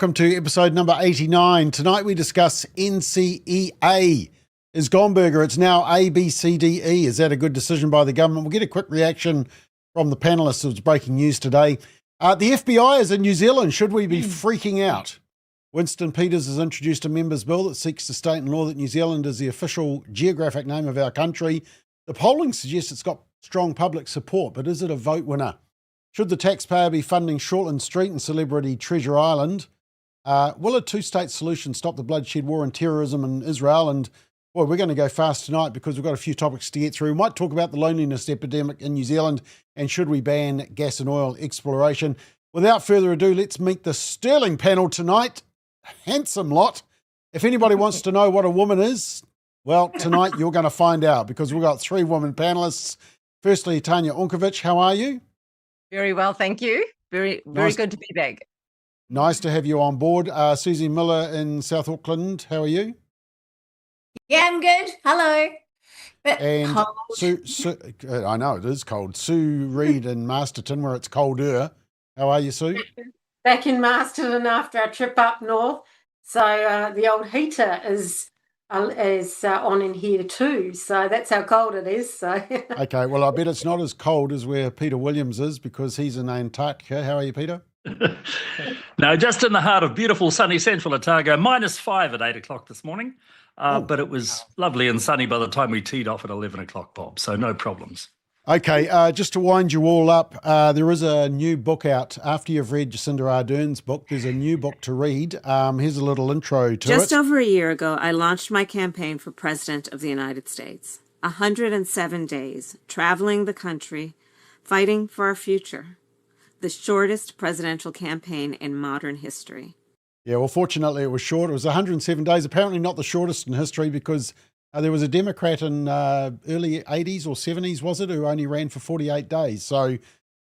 welcome to episode number 89. Tonight we discuss NCEA. Is Gomberger, it's now A, B, C, D, E. Is that a good decision by the government? We'll get a quick reaction from the panelists. It was breaking news today. The FBI is in New Zealand. Should we be freaking out? Winston Peters has introduced a members' bill that seeks to state in law that New Zealand is the official geographic name of our country. The polling suggests it's got strong public support, but is it a vote winner? Should the taxpayer be funding Shortland Street and celebrity Treasure Island? Will a two-state solution stop the bloodshed war and terrorism in Israel? And well, we're going to go fast tonight because we've got a few topics to get through. We might talk about the loneliness epidemic in New Zealand and should we ban gas and oil exploration. Without further ado, let's meet the sterling panel tonight. Handsome lot. If anybody wants to know what a woman is, well, tonight you're going to find out because we've got three women panelists. Firstly, Tanya Unkovic, how are you? Very well, thank you. Very good to be back. Nice to have you on board. Susie Miller in South Auckland, how are you? Yeah, I'm good. Hello. And cold. Sue, I know it is cold. Sue Reid in Masterton, where it's colder. How are you, Sue? Back in Masterton after our trip up north. So the old heater is on in here too. So that's how cold it is. So okay, well, I bet it's not as cold as where Peter Williams is because he's in Antarctica. How are you, Peter? No, just in the heart of beautiful sunny central Otago, -5 at 8 o'clock this morning. But it was lovely and sunny by the time we teed off at 11 o'clock, Bob, so no problems. Okay, just to wind you all up, there is a new book out. After you've read Jacinda Ardern's book, there's a new book to read. Here's a little intro to it. Just over a year ago, I launched my campaign for President of the United States. 107 days, traveling the country, fighting for our future. The shortest presidential campaign in modern history. Yeah, well, fortunately it was short. It was 107 days, apparently not the shortest in history because there was a Democrat in early 80s or 70s, was it, who only ran for 48 days. So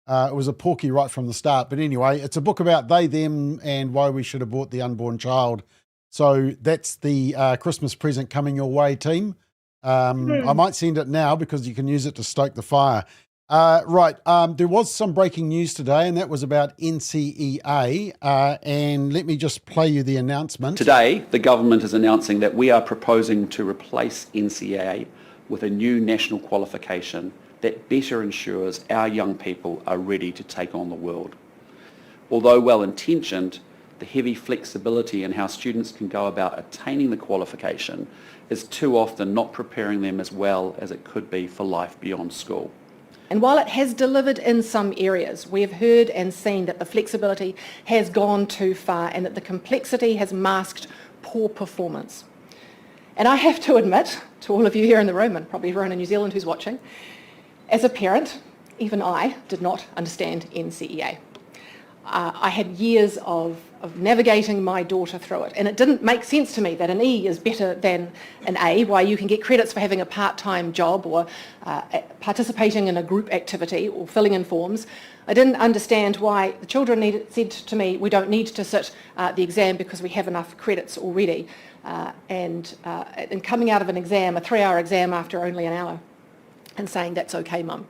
it was a porky right from the start. But anyway, it's a book about they, them, and why we should abort the unborn child. So that's the Christmas present coming your way, team. I might send it now because you can use it to stoke the fire. Right, there was some breaking news today, and that was about NCEA, and let me just play you the announcement. Today, the government is announcing that we are proposing to replace NCEA with a new national qualification that better ensures our young people are ready to take on the world. Although well-intentioned, the heavy flexibility in how students can go about attaining the qualification is too often not preparing them as well as it could be for life beyond school. And while it has delivered in some areas, we have heard and seen that the flexibility has gone too far and that the complexity has masked poor performance. And I have to admit to all of you here in the room, and probably everyone in New Zealand who's watching, as a parent, even I did not understand NCEA. I had years of navigating my daughter through it, and it didn't make sense to me that an E is better than an A, why you can get credits for having a part-time job or participating in a group activity or filling in forms. I didn't understand why the children said to me, we don't need to sit the exam because we have enough credits already, and coming out of an exam, a 3-hour exam after only an hour, and saying, that's okay, Mum.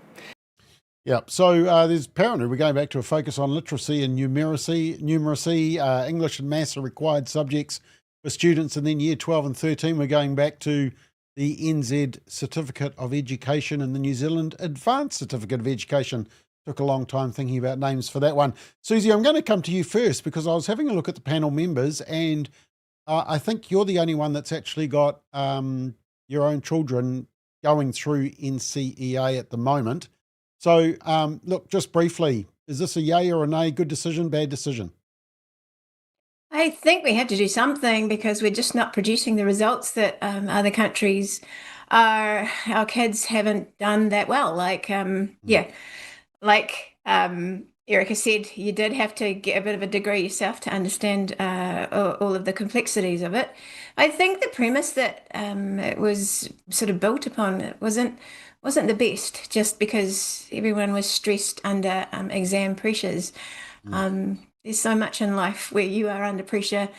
Yeah, so there's apparently we're going back to a focus on literacy and numeracy. English and maths are required subjects for students, and then year 12 and 13 we're going back to the NZ Certificate of Education and the New Zealand Advanced Certificate of Education. Took a long time thinking about names for that one. Susie, I'm going to come to you first because I was having a look at the panel members, and I think you're the only one that's actually got your own children going through NCEA at the moment. So, look, just briefly, is this a yay or a nay? Good decision, bad decision? I think we have to do something because we're just not producing the results that other countries are. Our kids haven't done that well. Like Erica said, you did have to get a bit of a degree yourself to understand all of the complexities of it. I think the premise that it was sort of built upon wasn't the best, just because everyone was stressed under exam pressures. There's so much in life where you are under pressure,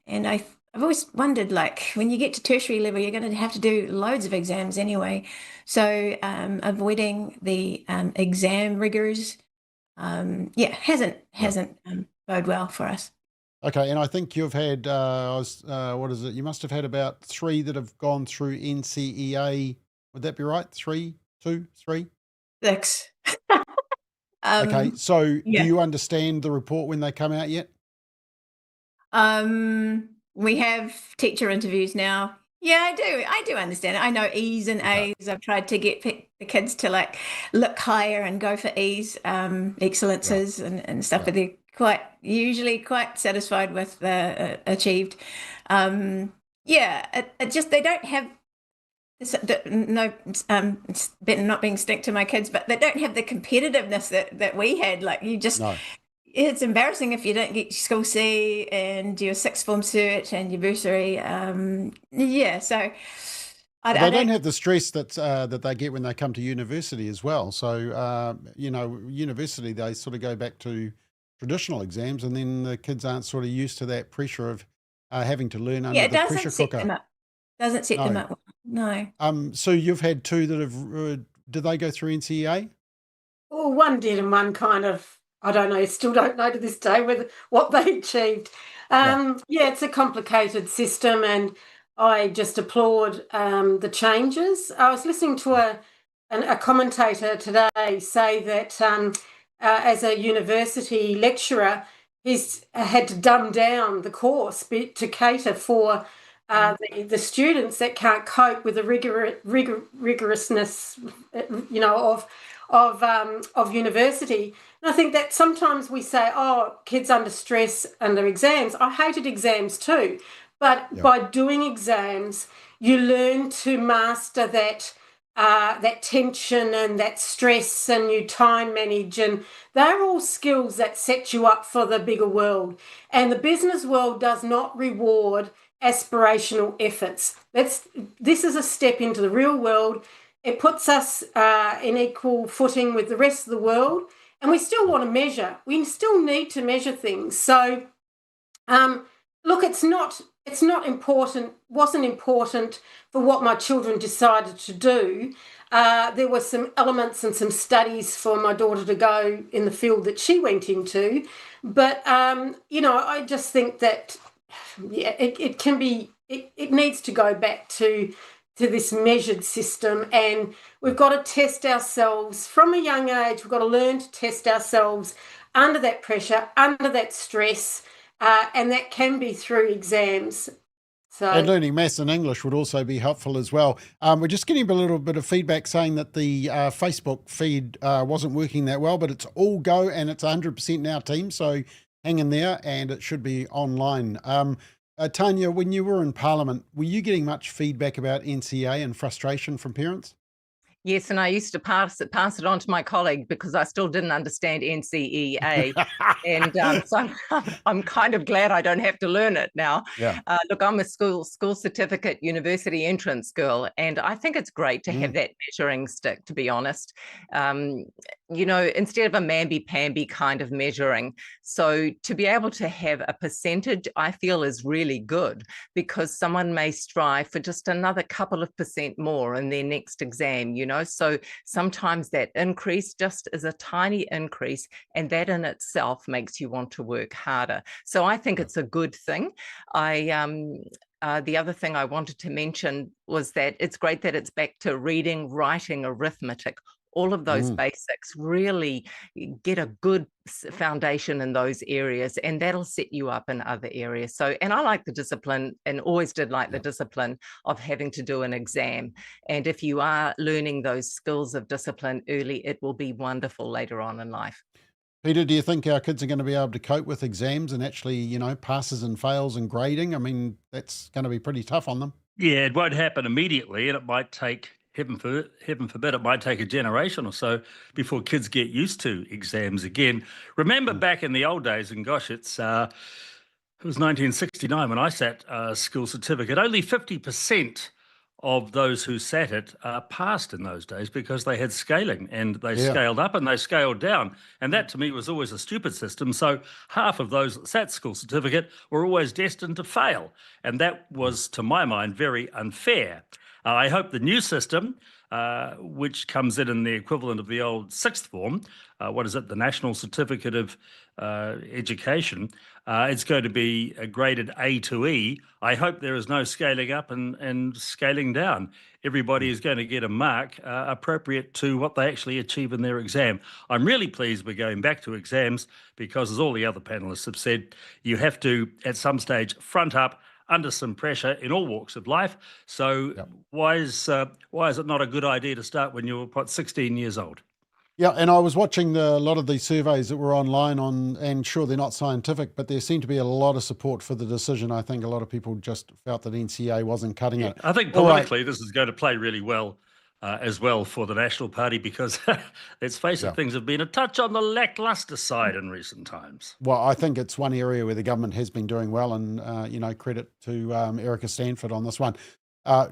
and I've always wondered, like, when you get to tertiary level, you're going to have to do loads of exams anyway. So avoiding the exam rigors, hasn't bode well for us. Okay, and I think you've had, what is it? You must have had about 3 that have gone through NCEA. Would that be right? 3, 2, 3? 6. Okay, so do Yeah. you understand the report when they come out yet? We have teacher interviews now. Yeah, I do understand it. I know E's and Okay. A's. I've tried to get the kids to like look higher and go for E's, excellences and stuff, but they're usually quite satisfied with the achieved. It just they don't have no better not being stick to my kids, but they don't have the competitiveness that we had. Like you just. No. It's embarrassing if you don't get your school C and your sixth form cert and your bursary. So They don't have the stress that they get when they come to university as well. So, university, they sort of go back to traditional exams, and then the kids aren't sort of used to that pressure of having to learn under the pressure cooker. Doesn't set them up. No. So you've had 2 that have, did they go through NCEA? Well, one did and one kind of, I don't know, still don't know to this day what they achieved. It's a complicated system, and I just applaud the changes. I was listening to a commentator today say that as a university lecturer, he's had to dumb down the course to cater for the students that can't cope with the rigorousness, of university. And I think that sometimes we say, oh, kids under stress under exams. I hated exams too. But by doing exams, you learn to master that tension and that stress, and you time manage. And they're all skills that set you up for the bigger world. And the business world does not reward aspirational efforts. This is a step into the real world. It puts us in equal footing with the rest of the world, and we still want to measure. We still need to measure things. So, look, it's not important. Wasn't important for what my children decided to do. There were some elements and some studies for my daughter to go in the field that she went into, but I just think that it can be. It needs to go back to this measured system, and we've got to test ourselves from a young age. We've got to learn to test ourselves under that pressure, under that stress, and that can be through exams. And learning maths and English would also be helpful as well. We're just getting a little bit of feedback saying that the Facebook feed wasn't working that well, but it's all go and it's 100% now, team. So hang in there, and it should be online. Tanya, when you were in Parliament, were you getting much feedback about NCEA and frustration from parents? Yes, and I used to pass it on to my colleague because I still didn't understand NCEA, and so I'm kind of glad I don't have to learn it now. Yeah. Look, I'm a school certificate university entrance girl, and I think it's great to have that measuring stick, to be honest. Instead of a mamby-pamby kind of measuring. So to be able to have a percentage, I feel is really good, because someone may strive for just another couple of % more in their next exam, So sometimes that increase just is a tiny increase, and that in itself makes you want to work harder. So I think it's a good thing. The other thing I wanted to mention was that it's great that it's back to reading, writing, arithmetic. All of those basics, really get a good foundation in those areas, and that'll set you up in other areas. So, and I like the discipline, and always did like the discipline of having to do an exam. And if you are learning those skills of discipline early, it will be wonderful later on in life. Peter, do you think our kids are going to be able to cope with exams and actually, passes and fails and grading? I mean, that's going to be pretty tough on them. Yeah, it won't happen immediately, and it might take, heaven forbid, it might take a generation or so before kids get used to exams again. Remember back in the old days, and gosh, it was 1969 when I sat school certificate, only 50% of those who sat it passed in those days because they had scaling, and they scaled up and they scaled down. And that to me was always a stupid system. So half of those that sat school certificate were always destined to fail. And that was, to my mind, very unfair. I hope the new system which comes in the equivalent of the old sixth form. What is it? The National Certificate of Education. It's going to be graded A to E. I hope there is no scaling up and scaling down. Everybody is going to get a mark appropriate to what they actually achieve in their exam. I'm really pleased we're going back to exams because, as all the other panelists have said, you have to, at some stage, front up under some pressure in all walks of life. So why is it not a good idea to start when you're 16 years old? Yeah, and I was watching a lot of these surveys that were online and sure, they're not scientific, but there seemed to be a lot of support for the decision. I think a lot of people just felt that NCEA wasn't cutting it. I think politically this is going to play really well as well for the National Party because, let's face it, things have been a touch on the lacklustre side in recent times. Well, I think it's one area where the government has been doing well and, credit to Erica Stanford on this one.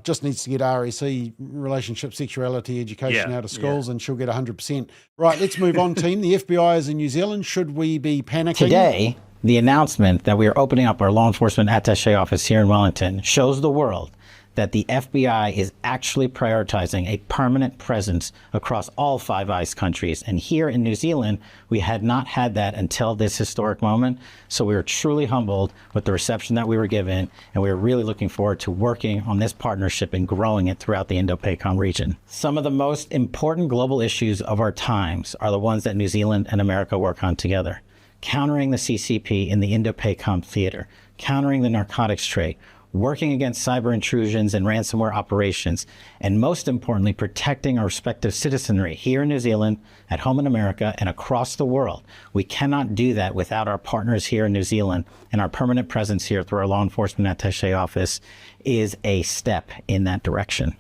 Just needs to get RSE, relationship, sexuality, education out of schools, and she'll get 100%. Right, let's move on, team. The FBI is in New Zealand. Should we be panicking? Today, the announcement that we are opening up our law enforcement attaché office here in Wellington shows the world that the FBI is actually prioritizing a permanent presence across all Five Eyes countries. And here in New Zealand, we had not had that until this historic moment. So we were truly humbled with the reception that we were given. And we are really looking forward to working on this partnership and growing it throughout the Indo-PACOM region. Some of the most important global issues of our times are the ones that New Zealand and America work on together. Countering the CCP in the Indo-PACOM theater, countering the narcotics trade, working against cyber intrusions and ransomware operations, and most importantly, protecting our respective citizenry here in New Zealand, at home in America, and across the world. We cannot do that without our partners here in New Zealand, and our permanent presence here through our law enforcement attaché office is a step in that direction.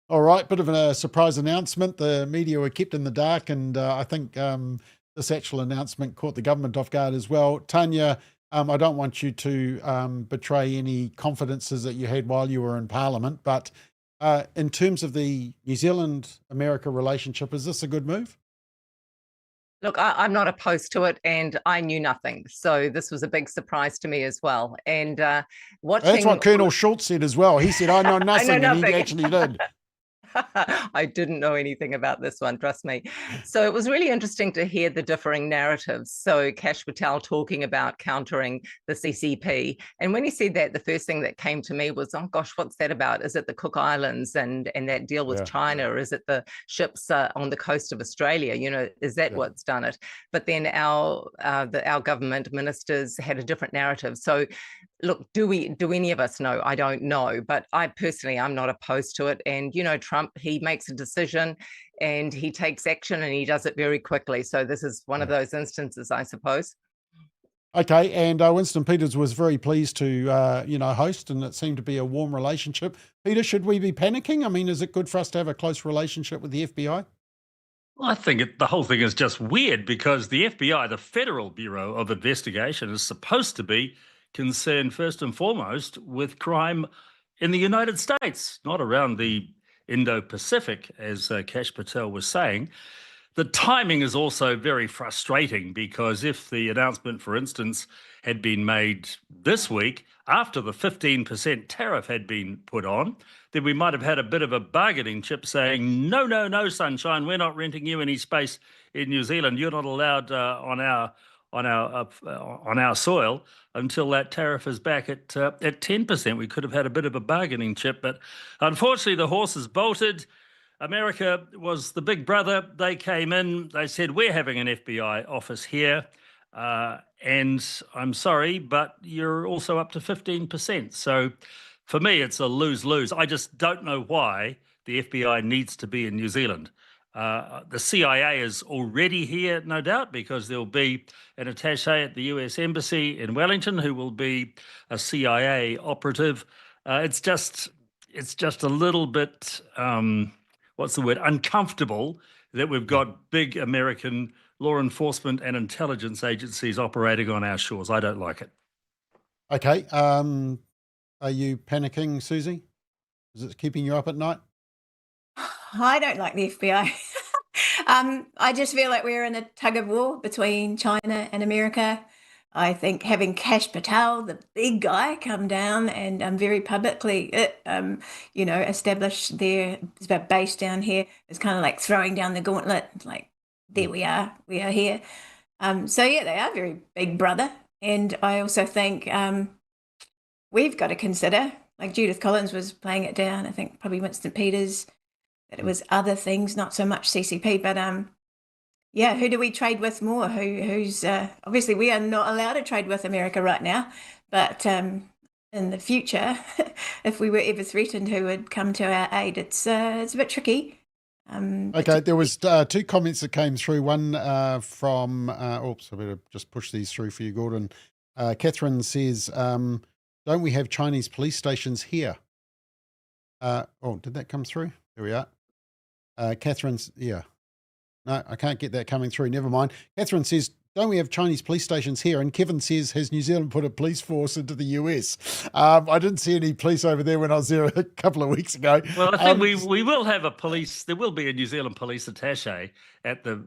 All right, bit of a surprise announcement. The media were kept in the dark, and I think this actual announcement caught the government off guard as well. Tanya, I don't want you to betray any confidences that you had while you were in Parliament, but in terms of the New Zealand-America relationship, is this a good move? Look, I'm not opposed to it, and I knew nothing. So this was a big surprise to me as well. And watching... That's what Colonel Schultz said as well. He said, I know nothing, I know nothing. And he actually did. I didn't know anything about this one, trust me. So it was really interesting to hear the differing narratives. So Kash Patel talking about countering the CCP. And when he said that, the first thing that came to me was, oh gosh, what's that about? Is it the Cook Islands and that deal with China? Or is it the ships on the coast of Australia? You know, is that what's done it? But then our government ministers had a different narrative. So look, do any of us know? I don't know. But I personally, I'm not opposed to it. And, you know, Trump, he makes a decision and he takes action and he does it very quickly. So this is one of those instances, I suppose. Okay, and Winston Peters was very pleased to, host, and it seemed to be a warm relationship. Peter, should we be panicking? I mean, is it good for us to have a close relationship with the FBI? Well, I think the whole thing is just weird because the FBI, the Federal Bureau of Investigation, is supposed to be concerned first and foremost with crime in the United States, not around the Indo-Pacific, as Kash Patel was saying. The timing is also very frustrating because if the announcement, for instance, had been made this week after the 15% tariff had been put on, then we might have had a bit of a bargaining chip saying, no, sunshine, we're not renting you any space in New Zealand. You're not allowed on our soil until that tariff is back at 10%. We could have had a bit of a bargaining chip, but unfortunately the horse has bolted. America was the big brother. They came in, they said, we're having an FBI office here, and I'm sorry, but you're also up to 15%. So for me, it's a lose-lose. I just don't know why the FBI needs to be in New Zealand. The CIA is already here, no doubt, because there'll be an attaché at the US Embassy in Wellington who will be a CIA operative. It's just a little bit, uncomfortable that we've got big American law enforcement and intelligence agencies operating on our shores. I don't like it. Okay. Are you panicking, Susie? Is it keeping you up at night? I don't like the FBI. I just feel like we're in a tug of war between China and America. I think having Kash Patel, the big guy, come down and very publicly, establish their base down here is kind of like throwing down the gauntlet. Like, there we are here. They are very big brother. And I also think we've got to consider, like Judith Collins was playing it down, I think probably Winston Peters, that it was other things, not so much CCP, but who do we trade with more? Who's obviously we are not allowed to trade with America right now, but in the future, if we were ever threatened, who would come to our aid? It's a bit tricky. Okay, there was two comments that came through. One from, I better just push these through for you, Gordon. Catherine says, don't we have Chinese police stations here? Did that come through? There we are. Catherine's, yeah. No, I can't get that coming through. Never mind. Catherine says, don't we have Chinese police stations here? And Kevin says, has New Zealand put a police force into the US? I didn't see any police over there when I was there a couple of weeks ago. Well, I think we will have a police. There will be a New Zealand police attaché at the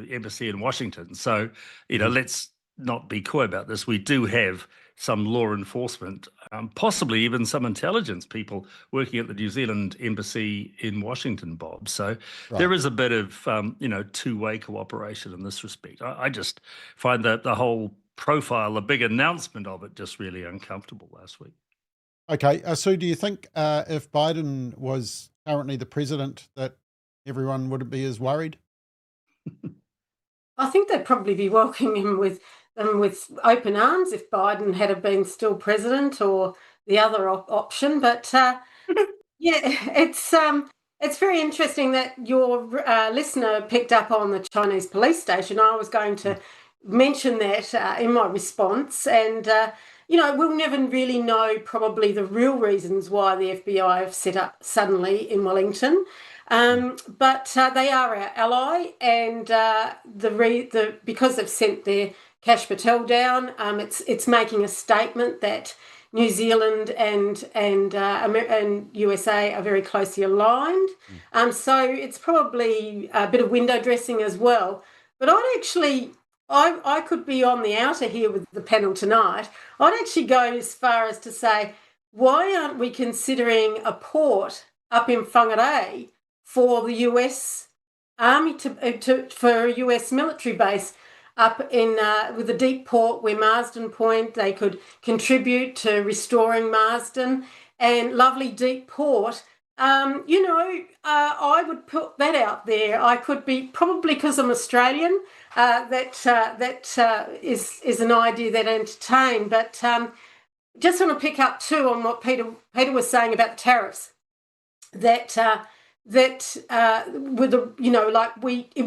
embassy in Washington. So, let's not be coy about this. We do have some law enforcement, possibly even some intelligence people working at the New Zealand embassy in Washington, Bob. So there is a bit of, two-way cooperation in this respect. I just find that the whole profile, the big announcement of it, just really uncomfortable last week. Okay, Sue, do you think if Biden was currently the president that everyone wouldn't be as worried? I think they'd probably be welcoming him with open arms if Biden had been still president, or the other option. But it's very interesting that your listener picked up on the Chinese police station. I was going to mention that in my response, and we'll never really know probably the real reasons why the FBI have set up suddenly in Wellington. But they are our ally, and because they've sent their Kash Patel down, it's making a statement that New Zealand and USA are very closely aligned. So it's probably a bit of window dressing as well. But I could be on the outer here with the panel tonight. I'd actually go as far as to say, why aren't we considering a port up in Whangarei for the US Army for a US military base up in with a deep port where Marsden Point, they could contribute to restoring Marsden, and lovely deep port. I would put that out there. I could be, probably because I'm Australian, that is an idea that I entertain. But just want to pick up too on what Peter was saying about the tariffs. It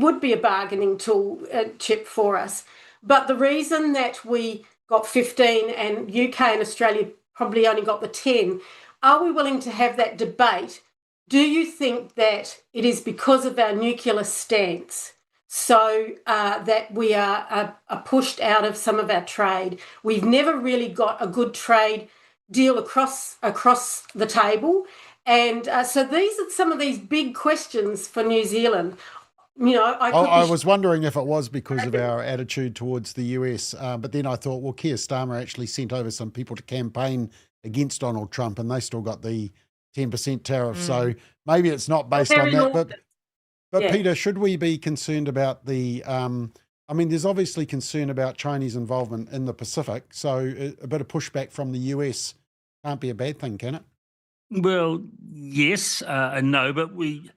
would be a bargaining tool chip for us. But the reason that we got 15 and UK and Australia probably only got the 10, are we willing to have that debate? Do you think that it is because of our nuclear stance so that we are pushed out of some of our trade? We've never really got a good trade deal across the table. And so these are some of these big questions for New Zealand. I was wondering if it was because of our attitude towards the US, but then I thought, well, Keir Starmer actually sent over some people to campaign against Donald Trump, and they still got the 10% tariff. So maybe it's not based on that. But Peter, should we be concerned about the? There's obviously concern about Chinese involvement in the Pacific. So a bit of pushback from the US can't be a bad thing, can it? Well, yes and no, but we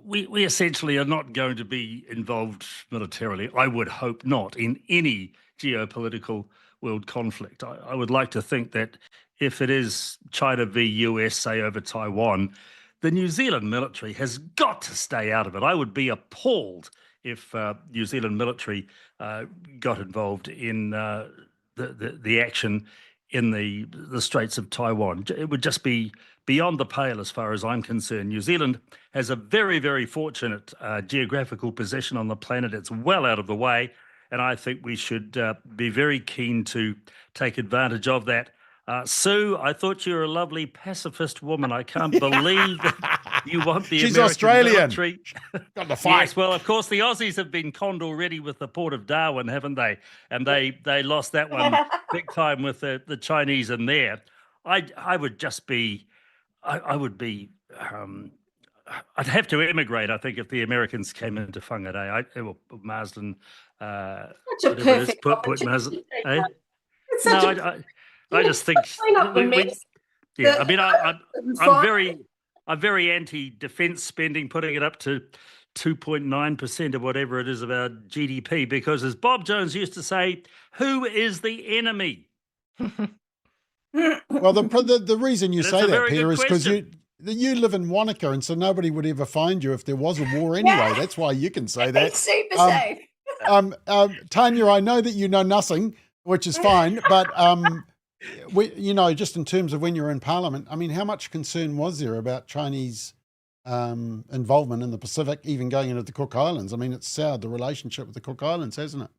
essentially are not going to be involved militarily, I would hope not, in any geopolitical world conflict. I would like to think that if it is China v US, say, over Taiwan, the New Zealand military has got to stay out of it. I would be appalled if New Zealand military got involved in the action in the Straits of Taiwan. It would just be beyond the pale as far as I'm concerned. New Zealand has a very, very fortunate geographical position on the planet. It's well out of the way, and I think we should be very keen to take advantage of that. Sue, I thought you were a lovely pacifist woman. I can't believe that You want the She's American Australian. military. Got to fight. Yes, well, of course, the Aussies have been conned already with the Port of Darwin, haven't they? And they lost that one big time with the Chinese in there. I would just be, I would be, I'd have to emigrate, I think, if the Americans came into Whangarei. Marsden. Such a perfect opportunity. Eh? It's No, such I just think clean up the mess. yeah. I mean, I'm very anti-defence spending, putting it up to 2.9% of whatever it is of our GDP, because as Bob Jones used to say, who is the enemy? Well, the reason you That's say a that, very Peter, good is because question. you live in Wanaka, and so nobody would ever find you if there was a war anyway. That's why you can say that. It's super safe. Tanya, I know that you know nothing, which is fine, but just in terms of when you're in Parliament, I mean, how much concern was there about Chinese involvement in the Pacific, even going into the Cook Islands? I mean, it's soured the relationship with the Cook Islands, hasn't it?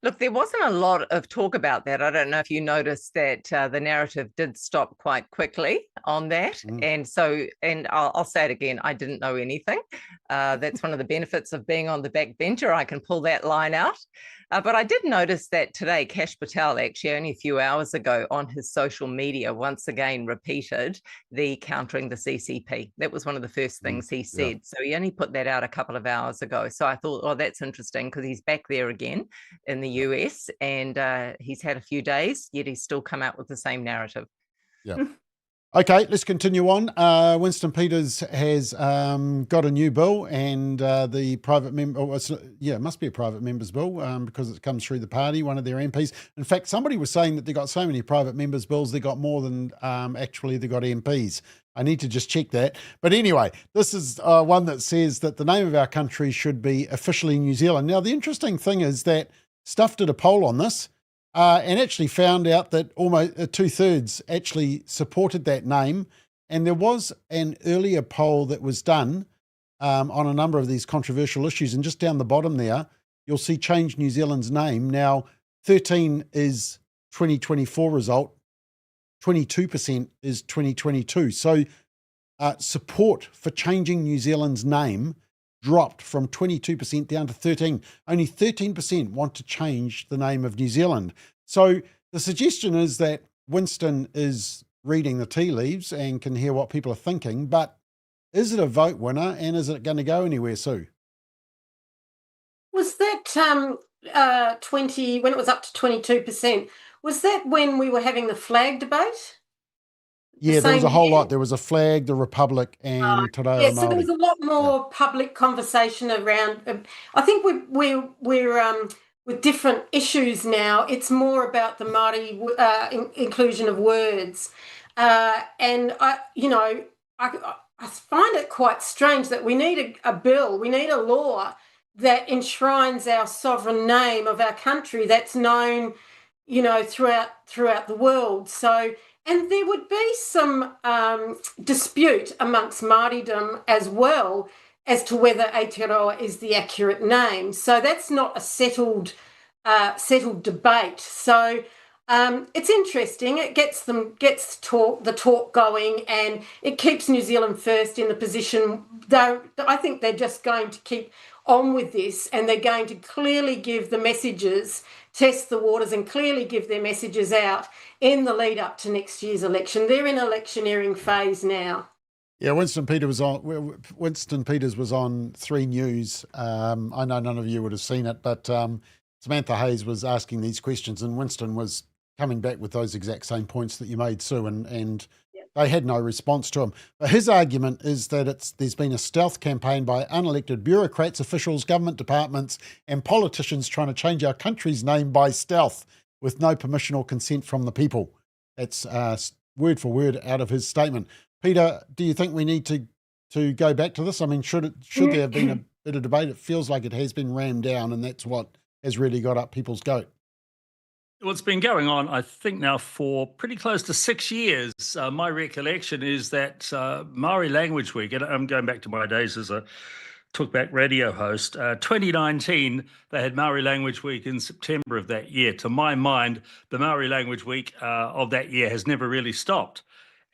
Look, there wasn't a lot of talk about that. I don't know if you noticed that the narrative did stop quite quickly on that. And I'll say it again, I didn't know anything. That's one of the benefits of being on the backbencher. I can pull that line out. But I did notice that today, Kash Patel, actually only a few hours ago on his social media, once again repeated the countering the CCP. That was one of the first things he said. Yeah. So he only put that out a couple of hours ago. So I thought, oh, that's interesting, because he's back there again in the US, and he's had a few days, yet he's still come out with the same narrative. Yeah. Okay, let's continue on. Winston Peters has got a new bill, and the private member, it must be a private member's bill because it comes through the party, one of their MPs. In fact, somebody was saying that they got so many private members' bills, they got more than actually they got MPs. I need to just check that. But anyway, this is one that says that the name of our country should be officially New Zealand. Now, the interesting thing is that Stuff did a poll on this, and actually found out that almost 2/3 actually supported that name. And there was an earlier poll that was done on a number of these controversial issues. And just down the bottom there, you'll see Change New Zealand's name. Now, 13 is 2024 result, 22% is 2022. So support for changing New Zealand's name dropped from 22% down to 13. Only 13% want to change the name of New Zealand. So the suggestion is that Winston is reading the tea leaves and can hear what people are thinking, but is it a vote winner, and is it going to go anywhere, Sue? Was that 20, when it was up to 22%, was that when we were having the flag debate? Yeah, there was a whole lot. There was a flag, the Republic, and Te Reo Māori. So there was a lot more public conversation around. I think we're with different issues now. It's more about the Māori inclusion of words, and I find it quite strange that we need a bill, we need a law that enshrines our sovereign name of our country that's known, throughout the world. So. And there would be some dispute amongst Māoridom as well as to whether Aotearoa is the accurate name. So that's not a settled debate. So it's interesting. It gets the talk going, and it keeps New Zealand first in the position. I think they're just going to keep on with this, and they're going to clearly give the messages, test the waters, and clearly give their messages out in the lead up to next year's election. They're in electioneering phase now. Yeah, Winston Peters was on 3 News. I know none of you would have seen it, but Samantha Hayes was asking these questions, and Winston was coming back with those exact same points that you made, Sue, and they had no response to him. But his argument is that there's been a stealth campaign by unelected bureaucrats, officials, government departments, and politicians trying to change our country's name by stealth with no permission or consent from the people. That's word for word out of his statement. Peter, do you think we need to go back to this? I mean, should there have been a bit of debate? It feels like it has been rammed down, and that's what has really got up people's goat. Well, it's been going on, I think, now for pretty close to 6 years. My recollection is that Maori Language Week, and I'm going back to my days as a talkback radio host, 2019, they had Maori Language Week in September of that year. To my mind, the Maori Language Week of that year has never really stopped.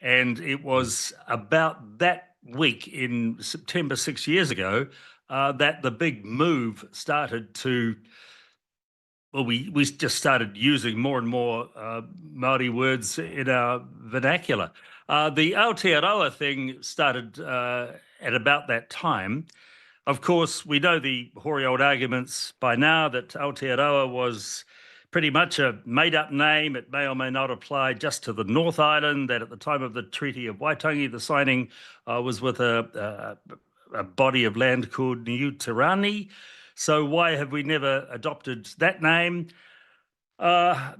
And it was about that week in September 6 years ago that the big move started to, well, we just started using more and more Māori words in our vernacular. The Aotearoa thing started at about that time. Of course, we know the hoary old arguments by now that Aotearoa was pretty much a made-up name. It may or may not apply just to the North Island, that at the time of the Treaty of Waitangi, the signing was with a body of land called New Tirani. So why have we never adopted that name? But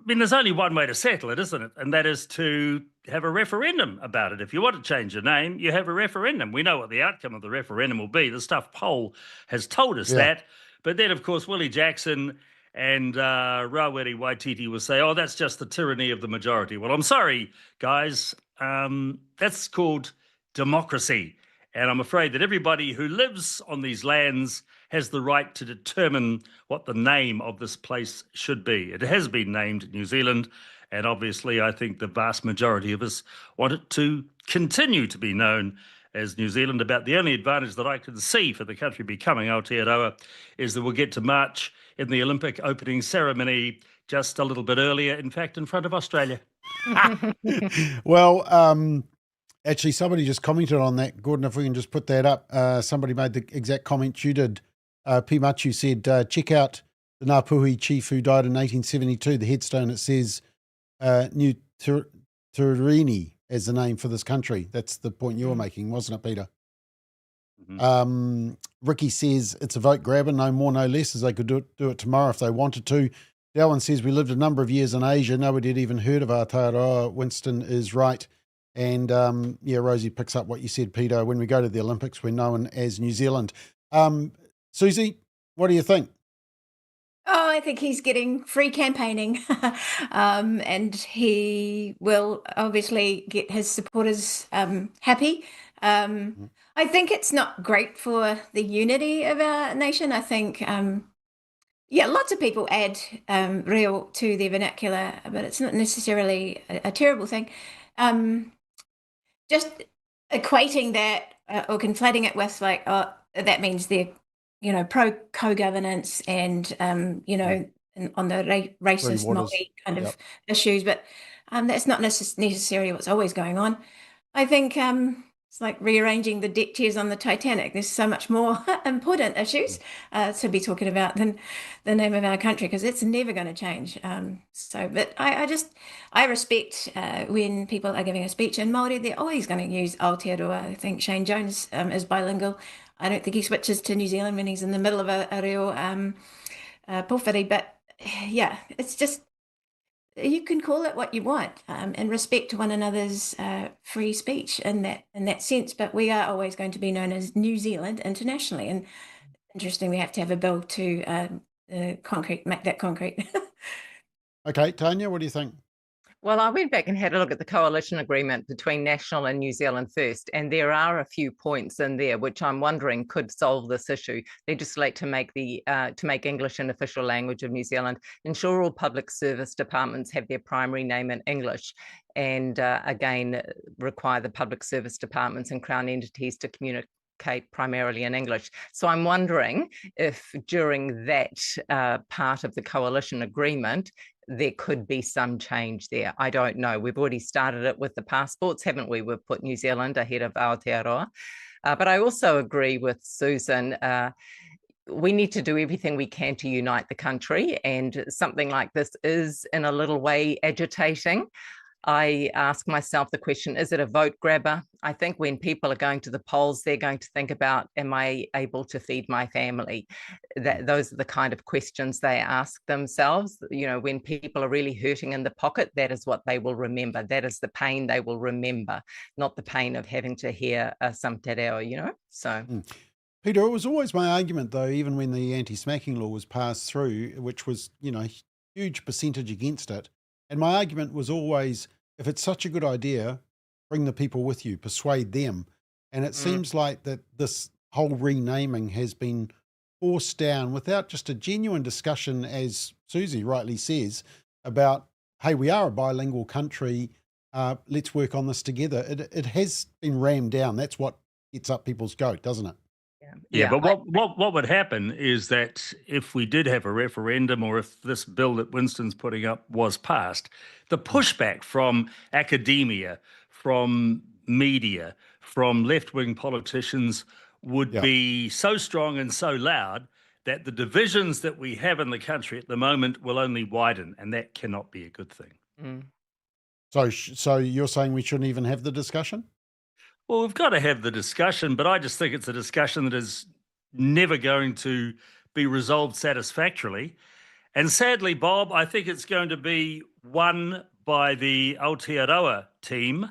there's only one way to settle it, isn't it? And that is to have a referendum about it. If you want to change your name, you have a referendum. We know what the outcome of the referendum will be. The Stuff poll has told us that. But then, of course, Willie Jackson and Rawiri Waititi will say, oh, that's just the tyranny of the majority. Well, I'm sorry, guys. That's called democracy. And I'm afraid that everybody who lives on these lands has the right to determine what the name of this place should be. It has been named New Zealand, and obviously I think the vast majority of us want it to continue to be known as New Zealand. About the only advantage that I can see for the country becoming Aotearoa is that we'll get to march in the Olympic opening ceremony just a little bit earlier, in fact, in front of Australia. Well, actually, somebody just commented on that. Gordon, if we can just put that up. Somebody made the exact comment you did. Pimachu said, check out the Ngāpuhi chief who died in 1872. The headstone, it says New Turini as the name for this country. That's the point you were making, wasn't it, Peter? Mm-hmm. Ricky says, it's a vote grabber, no more, no less, as they could do it tomorrow if they wanted to. Dalwin says, we lived a number of years in Asia. Nobody had even heard of Aotearoa. Winston is right. And Rosie picks up what you said, Peter. When we go to the Olympics, we're known as New Zealand. Susie, what do you think? Oh, I think he's getting free campaigning, and he will obviously get his supporters happy. I think it's not great for the unity of our nation. I think, lots of people add reo to their vernacular, but it's not necessarily a terrible thing. Just equating that or conflating it with like, oh, that means they're, pro co-governance and, on the racist Māori kind of issues, but that's not necessarily what's always going on. I think it's like rearranging the deck chairs on the Titanic. There's so much more important issues to be talking about than the name of our country, because it's never going to change. But I respect when people are giving a speech in Māori, they're always going to use Aotearoa. I think Shane Jones is bilingual. I don't think he switches to New Zealand when he's in the middle of a reo pōwhiri, but it's just, you can call it what you want and respect one another's free speech in that sense. But we are always going to be known as New Zealand internationally. And interesting, we have to have a bill to make that concrete. Okay, Tanya, what do you think? Well, I went back and had a look at the coalition agreement between National and New Zealand First, and there are a few points in there which I'm wondering could solve this issue. Legislate to make English an official language of New Zealand, ensure all public service departments have their primary name in English, and again, require the public service departments and Crown entities to communicate primarily in English. So I'm wondering if during that part of the coalition agreement, there could be some change there. I don't know. We've already started it with the passports, haven't we? We've put New Zealand ahead of Aotearoa. But I also agree with Susan. We need to do everything we can to unite the country, and something like this is in a little way agitating. I ask myself the question, is it a vote grabber? I think when people are going to the polls, they're going to think about, am I able to feed my family? Those are the kind of questions they ask themselves. When people are really hurting in the pocket, that is what they will remember. That is the pain they will remember, not the pain of having to hear some te reo, So... Peter, it was always my argument, though, even when the anti-smacking law was passed through, which was, huge percentage against it. And my argument was always, if it's such a good idea, bring the people with you, persuade them. And it seems like that this whole renaming has been forced down without just a genuine discussion, as Susie rightly says, about, hey, we are a bilingual country. let's work on this together. It has been rammed down. That's what gets up people's goat, doesn't it? Yeah, but what would happen is that if we did have a referendum, or if this bill that Winston's putting up was passed, the pushback from academia, from media, from left-wing politicians would be so strong and so loud that the divisions that we have in the country at the moment will only widen, and that cannot be a good thing. So you're saying we shouldn't even have the discussion? Well, we've got to have the discussion, but I just think it's a discussion that is never going to be resolved satisfactorily. And sadly, Bob, I think it's going to be won by the Aotearoa team,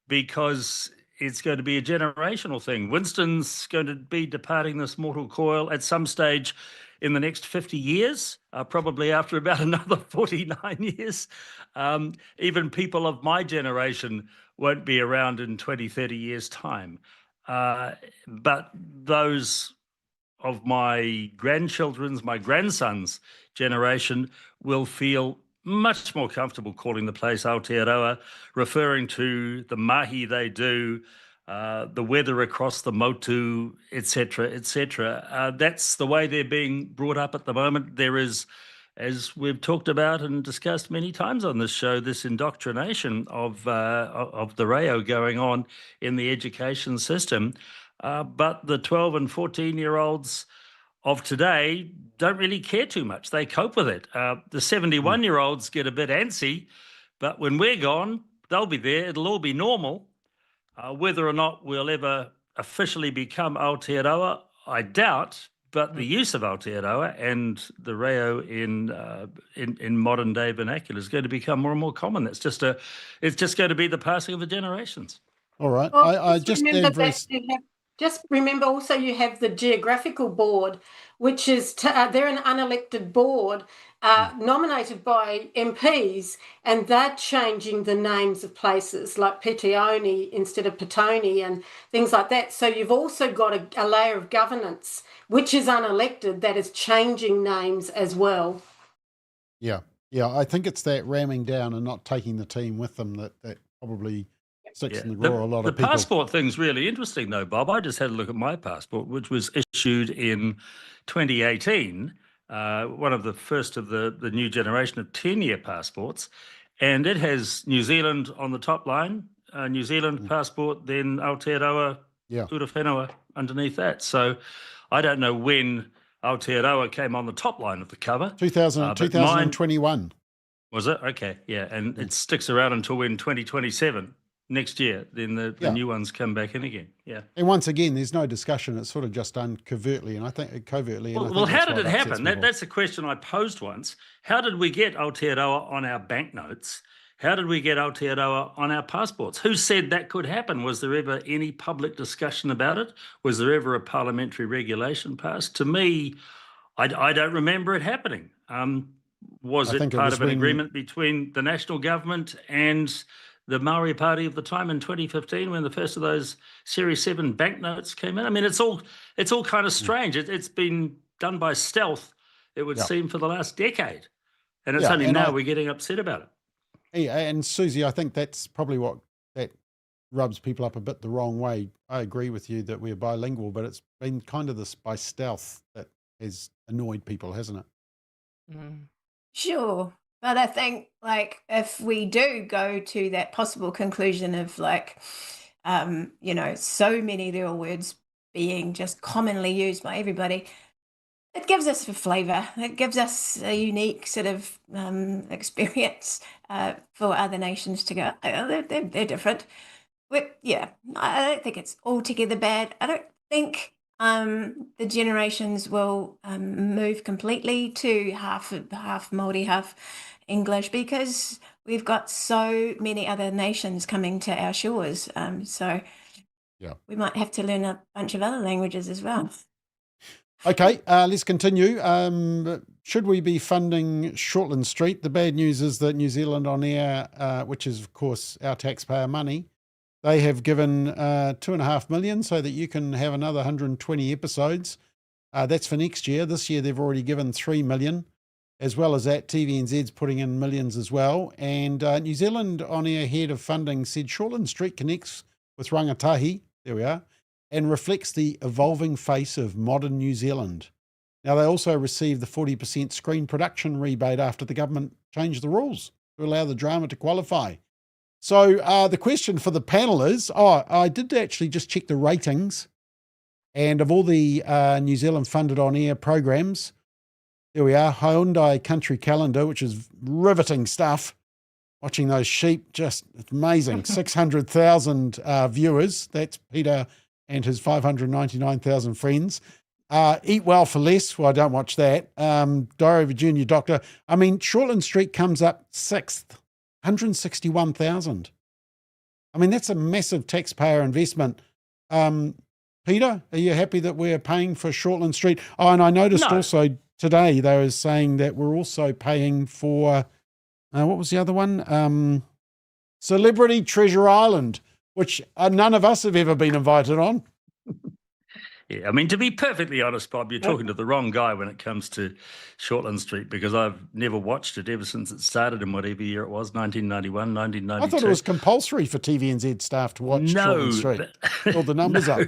because it's going to be a generational thing. Winston's going to be departing this mortal coil at some stage in the next 50 years, probably after about another 49 years. Even people of my generation won't be around in 20, 30 years' time. But those of my grandchildren's, my grandsons' generation will feel much more comfortable calling the place Aotearoa, referring to the mahi they do, the weather across the motu, etc., etc. That's the way they're being brought up at the moment. There is, as we've talked about and discussed many times on this show, this indoctrination of the reo going on in the education system. But the 12 and 14-year-olds of today don't really care too much. They cope with it. The 71-year-olds get a bit antsy, but when we're gone, they'll be there. It'll all be normal. Whether or not we'll ever officially become Aotearoa, I doubt. But the use of Aotearoa and the reo in modern day vernacular is going to become more and more common. It's just going to be the passing of the generations. All right. Well, I just just remember also you have the geographical board, which is they're an unelected board nominated by MPs, and they're changing the names of places like Petione instead of Petone and things like that. So you've also got a layer of governance, which is unelected, that is changing names as well. Yeah. I think it's that ramming down and not taking the team with them that probably sticks in the graw a lot of people. The passport thing's really interesting, though, Bob. I just had a look at my passport, which was issued in 2018, one of the first of the new generation of 10-year passports, and it has New Zealand on the top line, New Zealand passport, then Aotearoa, Urewhenua underneath that. So I don't know when Aotearoa came on the top line of the cover. 2021. Was it? Okay, yeah, and it sticks around until when 2027. Next year, then the new ones come back in again. Yeah. And once again, there's no discussion. It's sort of just done covertly, and I think covertly. Well, how did it happen? That's a question I posed once. How did we get Aotearoa on our banknotes? How did we get Aotearoa on our passports? Who said that could happen? Was there ever any public discussion about it? Was there ever a parliamentary regulation passed? To me, I don't remember it happening. Was it part of an agreement between the national government and the Maori Party of the time in 2015 when the first of those Series 7 banknotes came in? I mean, it's all kind of strange. It's been done by stealth, it would seem, for the last decade. And it's only now we're getting upset about it. Yeah, and Susie, I think that's probably what that rubs people up a bit the wrong way. I agree with you that we're bilingual, but it's been kind of this by stealth that has annoyed people, hasn't it? Sure. But I think, like, if we do go to that possible conclusion of, like, so many real words being just commonly used by everybody, it gives us a flavour. It gives us a unique sort of experience for other nations to go, oh, they're different. But, yeah, I don't think it's altogether bad. I don't think the generations will move completely to half Māori, half English, because we've got so many other nations coming to our shores. So we might have to learn a bunch of other languages as well. Okay, let's continue. Should we be funding Shortland Street? The bad news is that New Zealand On Air, which is, of course, our taxpayer money, they have given $2.5 million so that you can have another 120 episodes. That's for next year. This year they've already given $3 million. As well as that, TVNZ's putting in millions as well. And New Zealand On Air head of funding said Shortland Street connects with rangatahi, there we are, and reflects the evolving face of modern New Zealand. Now, they also received the 40% screen production rebate after the government changed the rules to allow the drama to qualify. So the question for the panel is, I did actually just check the ratings, and of all the New Zealand funded on-air programs, there we are, Hyundai Country Calendar, which is riveting stuff. Watching those sheep, just amazing. 600,000 viewers. That's Peter and his 599,000 friends. Eat Well for Less. Well, I don't watch that. Diary of a Junior Doctor. I mean, Shortland Street comes up 6th, 161,000. I mean, that's a massive taxpayer investment. Peter, are you happy that we're paying for Shortland Street? Oh, and I noticed also today they were saying that we're also paying for, what was the other one? Celebrity Treasure Island, which none of us have ever been invited on. Yeah, I mean, to be perfectly honest, Bob, you're talking to the wrong guy when it comes to Shortland Street, because I've never watched it ever since it started in whatever year it was, 1991, 1992. I thought it was compulsory for TVNZ staff to watch Shortland Street. All the numbers up.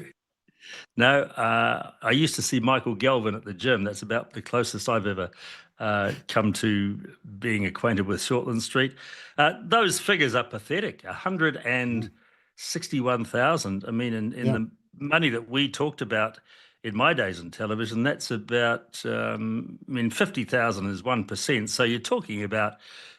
No, I used to see Michael Galvin at the gym. That's about the closest I've ever come to being acquainted with Shortland Street. Those figures are pathetic, 161,000. I mean, in the money that we talked about in my days in television, that's about, 50,000 is 1%. So you're talking about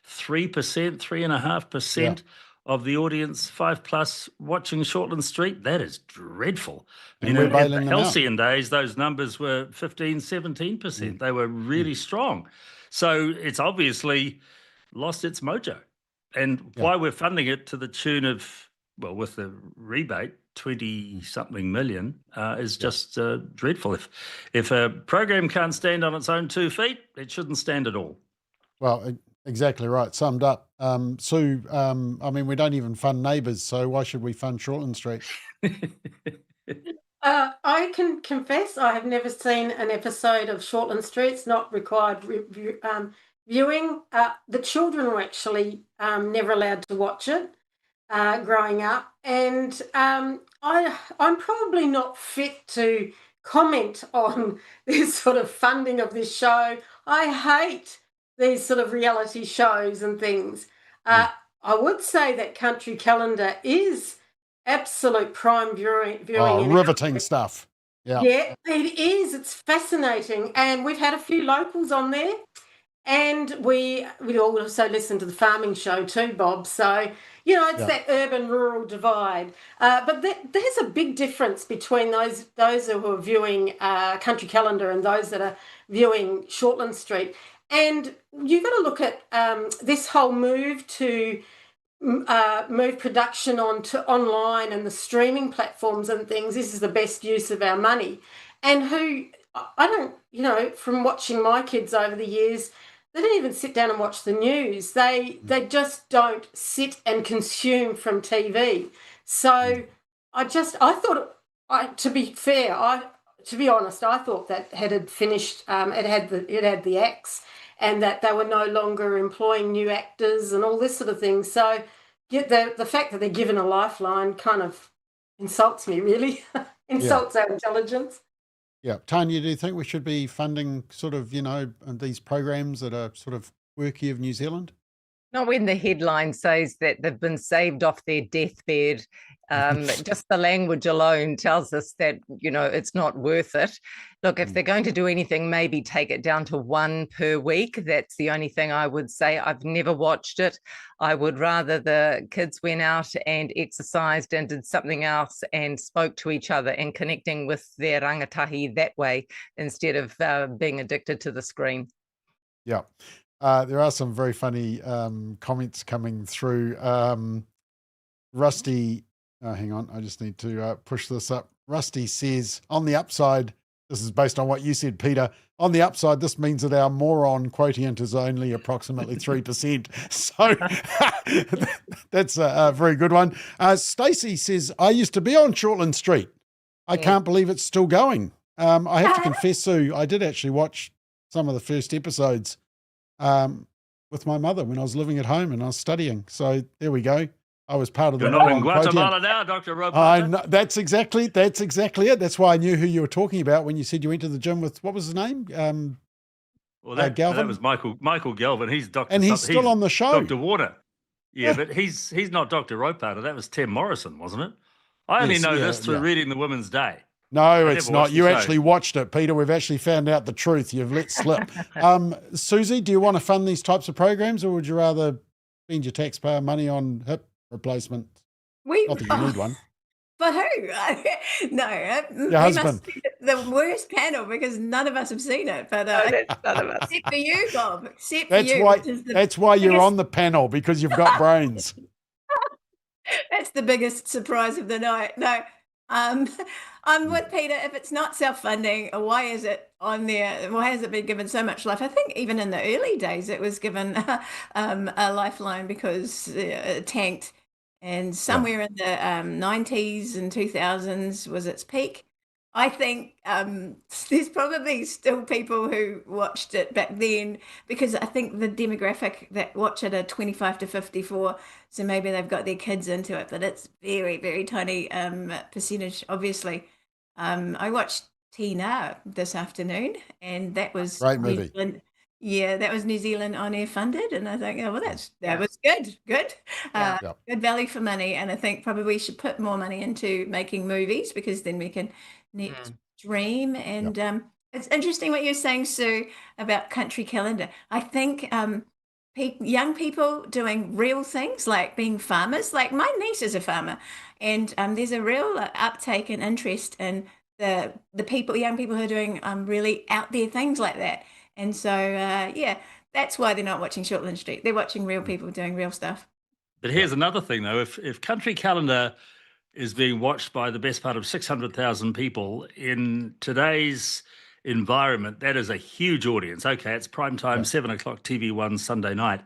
3%, 3.5%. Of the audience, 5+ watching Shortland Street. That is dreadful. And we're bailing in the them halcyon days, those numbers were 15, 17%. They were really strong. So it's obviously lost its mojo. And why we're funding it to the tune of, well, with the rebate, 20-something million is just dreadful. If a program can't stand on its own 2 feet, it shouldn't stand at all. Well, exactly right. Summed up. Sue, I mean, we don't even fund Neighbours, so why should we fund Shortland Street? I can confess I have never seen an episode of Shortland Street. It's not required viewing. The children were actually never allowed to watch it growing up. And I'm probably not fit to comment on this sort of funding of this show. I hate these sort of reality shows and things. I would say that Country Calendar is absolute prime viewing. Riveting stuff. Yeah, it is. It's fascinating. And we've had a few locals on there. And we also listen to the farming show too, Bob. So, it's that urban-rural divide. But there's a big difference between those who are viewing Country Calendar and those that are viewing Shortland Street. And you've got to look at this whole move to move production onto online and the streaming platforms and things. This is the best use of our money. And from watching my kids over the years, they don't even sit down and watch the news. They just don't sit and consume from TV. So to be honest, I thought that it had finished. It had the acts, and that they were no longer employing new actors and all this sort of thing. So the fact that they're given a lifeline kind of insults me, really. Insults our intelligence. Yeah. Tanya, do you think we should be funding sort of, these programs that are sort of quirky of New Zealand? Not when the headline says that they've been saved off their deathbed. Just the language alone tells us that, it's not worth it. Look, if they're going to do anything, maybe take it down to 1 per week. That's the only thing I would say. I've never watched it. I would rather the kids went out and exercised and did something else and spoke to each other and connecting with their rangatahi that way instead of being addicted to the screen. Yeah. There are some very funny comments coming through. Rusty, hang on, I just need to push this up. Rusty says, on the upside, this is based on what you said, Peter, on the upside, this means that our moron quotient is only approximately 3%. So that's a very good one. Stacey says, I used to be on Shortland Street. I can't believe it's still going. I have to confess, Sue, I did actually watch some of the first episodes. with my mother when I was living at home and I was studying. So there we go. I was part of the You're not in overhaul Guatemala program. now, Dr. Roper. I know, that's exactly it. That's why I knew who you were talking about when you said you went to the gym with, what was his name? Well, that Galvin? was Michael Galvin. He's Dr. And he's still on the show. Dr. Warner. Yeah, but he's not Dr. Roper. That was Tim Morrison, wasn't it? I only know this through reading the Women's Day. No, it's not. You actually watched it, Peter. We've actually found out the truth. You've let slip. Susie, do you want to fund these types of programs, or would you rather spend your taxpayer money on hip replacement? Not that you need one. For who? No, your husband. Must be the worst panel because none of us have seen it. But none of us. Except for you, Bob. Except for you. That's why you're on the panel, because you've got brains. That's the biggest surprise of the night. No, I'm with Peter. If it's not self-funding, why is it on there? Why has it been given so much life? I think even in the early days, it was given a lifeline because it tanked. And somewhere in the 90s and 2000s was its peak. I think there's probably still people who watched it back then because I think the demographic that watch it are 25 to 54. So maybe they've got their kids into it, but it's very, very tiny percentage, obviously. I watched Tina this afternoon, and that was great movie. New Zealand. Yeah, that was New Zealand on air funded, and I think, oh well, that was good, good value for money. And I think probably we should put more money into making movies because then we can net stream. And it's interesting what you're saying, Sue, about Country Calendar. I think young people doing real things like being farmers. Like my niece is a farmer, and there's a real uptake and interest in the young people who are doing really out there things like that. And so, that's why they're not watching Shortland Street. They're watching real people doing real stuff. But here's another thing, though. If Country Calendar is being watched by the best part of 600,000 people in today's environment, that is a huge audience. Okay, it's prime time, 7 o'clock TV1 Sunday night.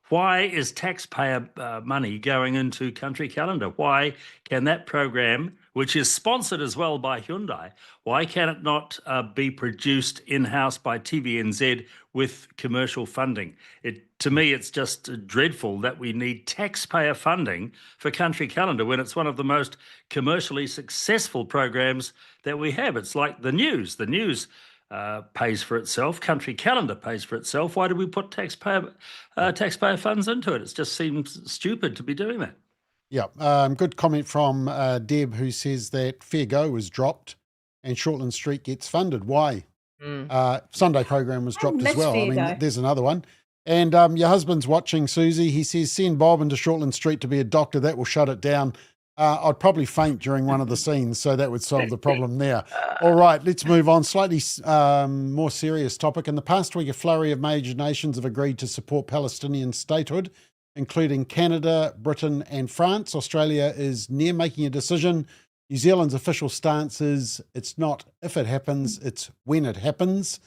Why is taxpayer money going into Country Calendar? Why can that program, which is sponsored as well by Hyundai, why can it not be produced in-house by TVNZ with commercial funding? To me, it's just dreadful that we need taxpayer funding for Country Calendar when it's one of the most commercially successful programs that we have. It's like the news. The news pays for itself. Country Calendar pays for itself. Why do we put taxpayer funds into it? It just seems stupid to be doing that. Yeah, good comment from Deb, who says that Fair Go was dropped and Shortland Street gets funded. Why? Sunday program was dropped as well. I mean, there's another one. And your husband's watching, Susie. He says, send Bob into Shortland Street to be a doctor. That will shut it down. I'd probably faint during one of the scenes, so that would solve the problem there. All right, let's move on. Slightly more serious topic. In the past week, a flurry of major nations have agreed to support Palestinian statehood, including Canada, Britain and France. Australia is near making a decision. New Zealand's official stance is it's not if it happens, it's when it happens.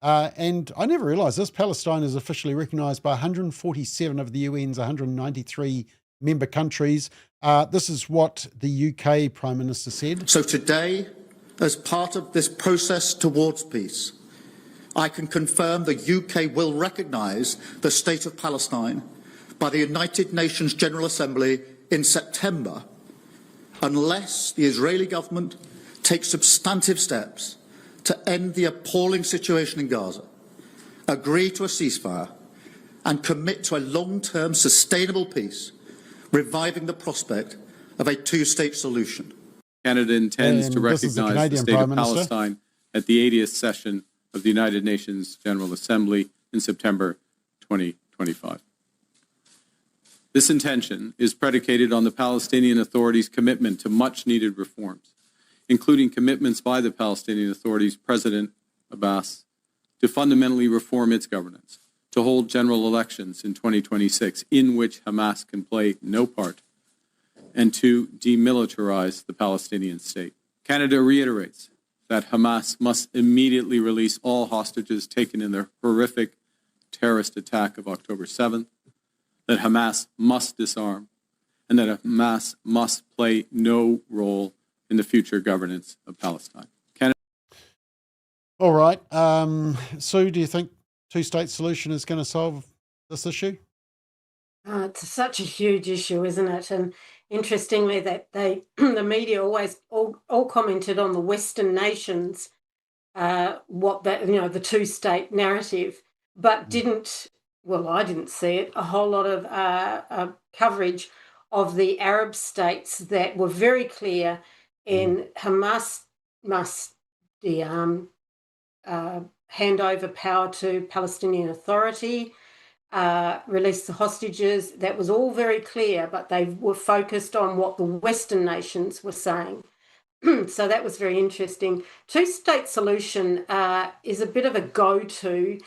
And I never realised this. Palestine is officially recognised by 147 of the UN's 193 member countries. This is what the UK Prime Minister said. So today, as part of this process towards peace, I can confirm the UK will recognise the state of Palestine by the United Nations General Assembly in September, unless the Israeli government takes substantive steps to end the appalling situation in Gaza, agree to a ceasefire, and commit to a long-term sustainable peace, reviving the prospect of a two-state solution. Canada intends to recognize the state of Palestine at the 80th session of the United Nations General Assembly in September 2025. This intention is predicated on the Palestinian Authority's commitment to much-needed reforms, including commitments by the Palestinian Authority's President Abbas to fundamentally reform its governance, to hold general elections in 2026 in which Hamas can play no part, and to demilitarize the Palestinian state. Canada reiterates that Hamas must immediately release all hostages taken in the horrific terrorist attack of October 7th, that Hamas must disarm, and that Hamas must play no role in the future governance of Palestine. All right. Sue, do you think two-state solution is going to solve this issue? It's such a huge issue, isn't it? And interestingly, that the media always all commented on the Western nations, the two-state narrative, but didn't. Well, I didn't see it. A whole lot of coverage of the Arab states that were very clear in Hamas must hand over power to Palestinian Authority. Release the hostages. That was all very clear, but they were focused on what the Western nations were saying. So that was very interesting. Two-state solution is a bit of a go-to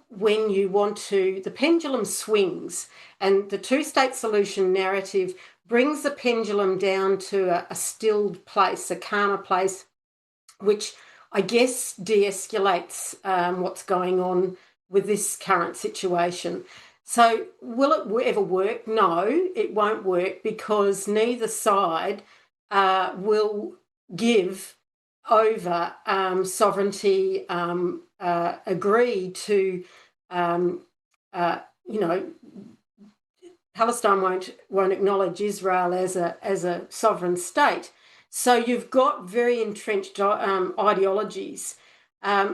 when you want to, the pendulum swings, and the two-state solution narrative brings the pendulum down to a stilled place, a calmer place, which I guess de-escalates what's going on with this current situation. So will it ever work? No, it won't work, because neither side will give over sovereignty, agree to, Palestine won't acknowledge Israel as a sovereign state. So you've got very entrenched ideologies.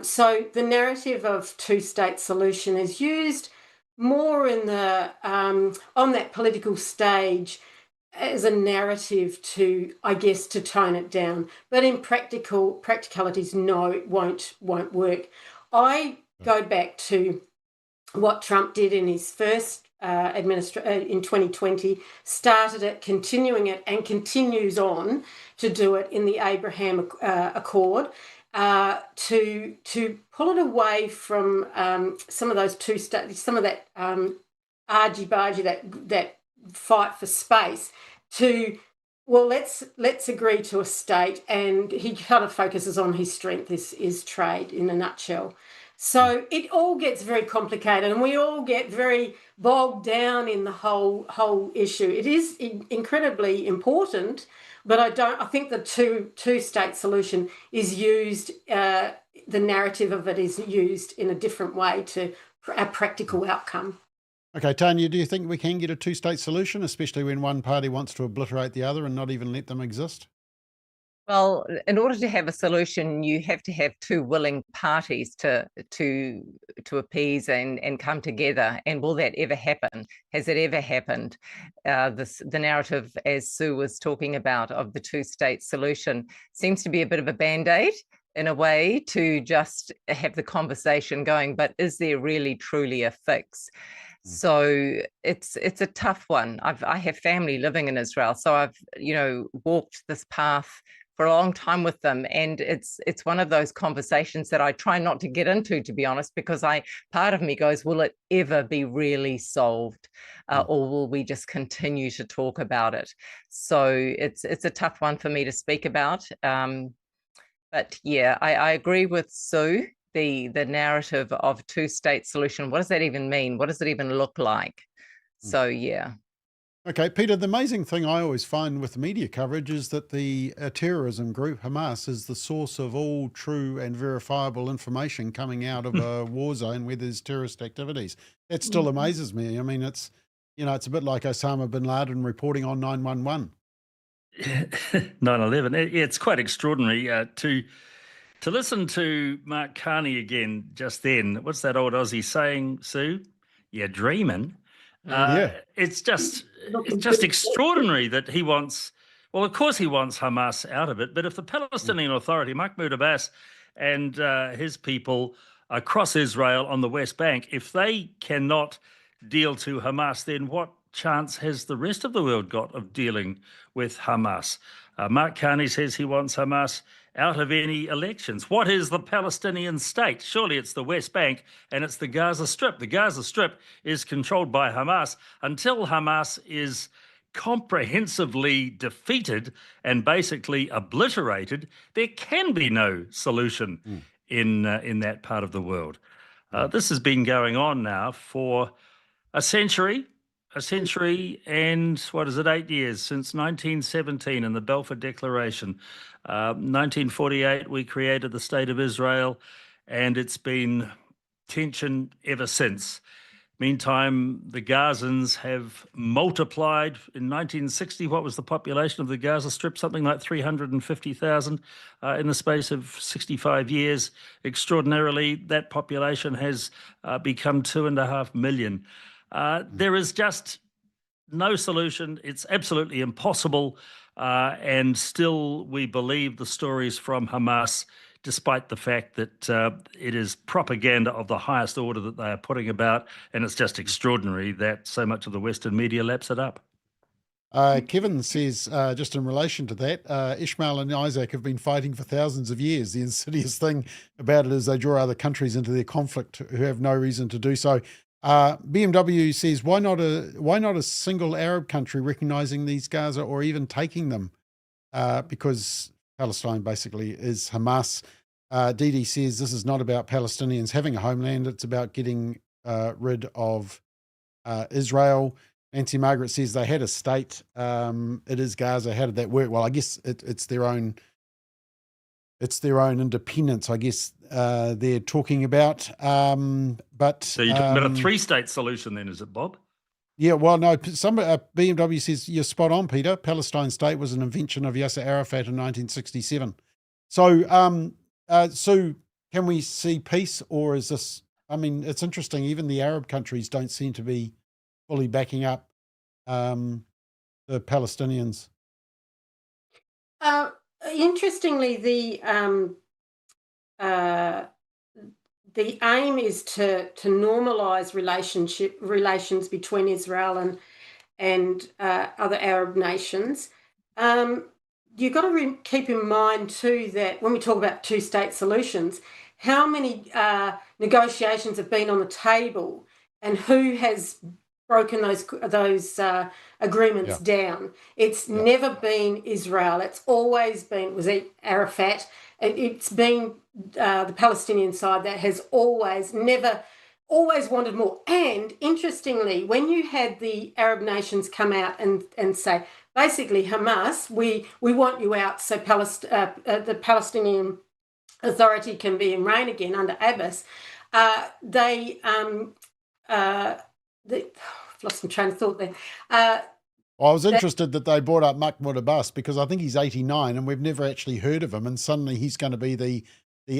So the narrative of two-state solution is used more in the on that political stage as a narrative to, I guess, to tone it down. But in practicalities, no, it won't work. I go back to what Trump did in his first in 2020, started it, continuing it, and continues on to do it in the Abraham Accord. To pull it away from some of those some of that argy-bargy, that fight for space, to, well, let's agree to a state, and he kind of focuses on his strength is trade in a nutshell. So it all gets very complicated, and we all get very bogged down in the whole issue. It is incredibly important, but I think the two-state solution is used, the narrative of it is used in a different way to a practical outcome. Okay, Tanya, do you think we can get a two-state solution, especially when one party wants to obliterate the other and not even let them exist? Well, in order to have a solution, you have to have two willing parties to appease and come together. And will that ever happen? Has it ever happened? The narrative, as Sue was talking about, of the two-state solution seems to be a bit of a band-aid in a way to just have the conversation going. But is there really truly a fix? So it's a tough one. I have family living in Israel, so I've walked this path for a long time with them, and it's one of those conversations that I try not to get into, to be honest, because part of me goes, will it ever be really solved, or will we just continue to talk about it? So it's a tough one for me to speak about. But yeah, I agree with Sue. The narrative of two-state solution, what does that even mean? What does it even look like? So yeah. Okay, Peter, the amazing thing I always find with the media coverage is that the terrorism group, Hamas, is the source of all true and verifiable information coming out of a war zone where there's terrorist activities. That still amazes me. I mean, it's a bit like Osama bin Laden reporting on 9/11. 9/11. It's quite extraordinary to listen to Mark Carney again just then. What's that old Aussie saying, Sue? You're dreaming. It's just extraordinary that he wants, well, of course he wants Hamas out of it, but if the Palestinian Authority, Mahmoud Abbas and his people across Israel on the West Bank, if they cannot deal to Hamas, then what chance has the rest of the world got of dealing with Hamas? Mark Carney says he wants Hamas out of any elections. What is the Palestinian state? Surely it's the West Bank and it's the Gaza Strip. The Gaza Strip is controlled by Hamas. Until Hamas is comprehensively defeated and basically obliterated, there can be no solution in that part of the world. This has been going on now for a century and, 8 years, since 1917 in the Balfour Declaration. 1948, we created the State of Israel, and it's been tension ever since. Meantime, the Gazans have multiplied. In 1960, what was the population of the Gaza Strip? Something like 350,000 in the space of 65 years. Extraordinarily, that population has become 2.5 million. There is just no solution. It's absolutely impossible. And still, we believe the stories from Hamas, despite the fact that it is propaganda of the highest order that they are putting about, and it's just extraordinary that so much of the Western media laps it up. Kevin says, just in relation to that, Ishmael and Isaac have been fighting for thousands of years. The insidious thing about it is they draw other countries into their conflict who have no reason to do so. BMW says, why not a single Arab country recognizing these Gaza or even taking them? Because Palestine basically is Hamas. Didi says this is not about Palestinians having a homeland. It's about getting rid of Israel. Nancy Margaret says they had a state. It is Gaza. How did that work? Well, I guess it's their own independence, I guess they're talking about. So you're talking about a three-state solution then, is it, Bob? Yeah, well, no, BMW says you're spot on, Peter. Palestine state was an invention of Yasser Arafat in 1967. So, Sue, can we see peace, or is this, I mean, it's interesting, even the Arab countries don't seem to be fully backing up the Palestinians. Interestingly, the aim is to normalise relations between Israel and other Arab nations. You've got to keep in mind too that when we talk about two-state solutions, how many negotiations have been on the table, and who has broken those agreements down. It's never been Israel. It's always been, Arafat. It's been the Palestinian side that has always wanted more. And interestingly, when you had the Arab nations come out and say, basically, Hamas, we want you out so the Palestinian Authority can be in reign again under Abbas, I've lost my train of thought there. I was interested that they brought up Mahmoud Abbas because I think he's 89 and we've never actually heard of him, and suddenly he's going to be the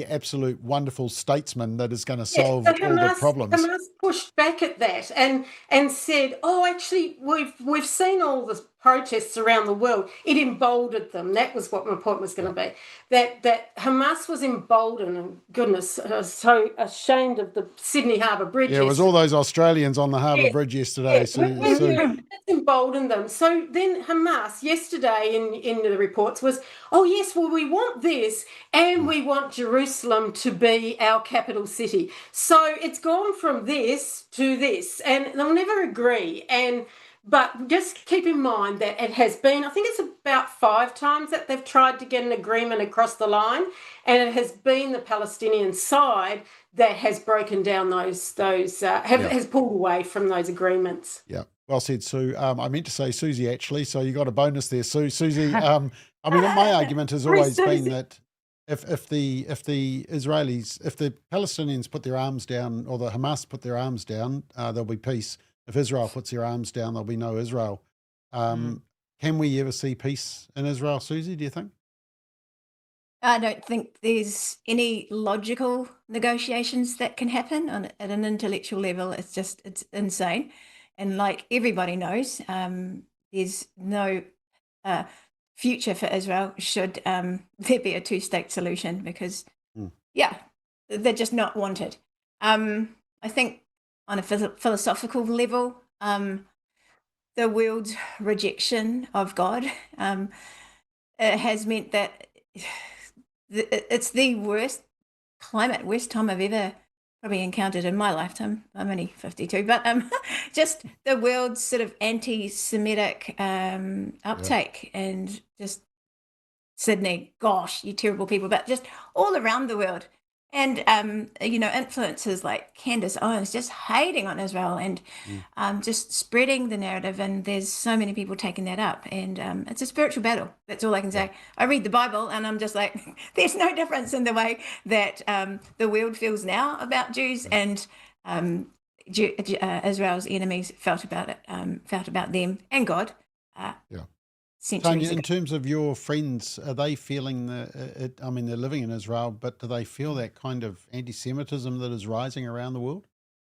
absolute wonderful statesman that is going to solve all the problems. Hamas pushed back at that and said, "Oh, actually, we've seen all the protests around the world. It emboldened them." That was what my point was going to be. That Hamas was emboldened. And goodness, I was so ashamed of the Sydney Harbour Bridge. Yeah, it was all those Australians on the Harbour Bridge yesterday. That's emboldened them. So then Hamas yesterday in the reports was, "Oh yes, well we want this and we want Jerusalem to be our capital city." So it's gone from this to this, and they'll never agree. But just keep in mind that it has been, I think it's about 5 times that they've tried to get an agreement across the line, and it has been the Palestinian side that has broken down has pulled away from those agreements. Yeah, well said, Sue. I meant to say Susie actually, so you got a bonus there, Susie. I mean, my argument has always been that if the Israelis, if the Palestinians put their arms down, or the Hamas put their arms down, there'll be peace. If Israel puts their arms down, there'll be no Israel. Can we ever see peace in Israel, Susie, do you think? I don't think there's any logical negotiations that can happen at an intellectual level. It's insane. And like everybody knows, there's no future for Israel should there be a two-state solution, because, they're just not wanted. I think on a philosophical level, the world's rejection of God has meant that it's the worst time I've ever probably encountered in my lifetime. I'm only 52, but just the world's sort of anti-Semitic uptake, and just Sydney, gosh, you terrible people, but just all around the world. And, influencers like Candace Owens just hating on Israel and just spreading the narrative. And there's so many people taking that up. And it's a spiritual battle. That's all I can say. I read the Bible and I'm just like, there's no difference in the way that the world feels now about Jews and Israel's enemies felt about them and God. Tanya, in terms of your friends, are they feeling I mean, they're living in Israel, but do they feel that kind of anti-Semitism that is rising around the world?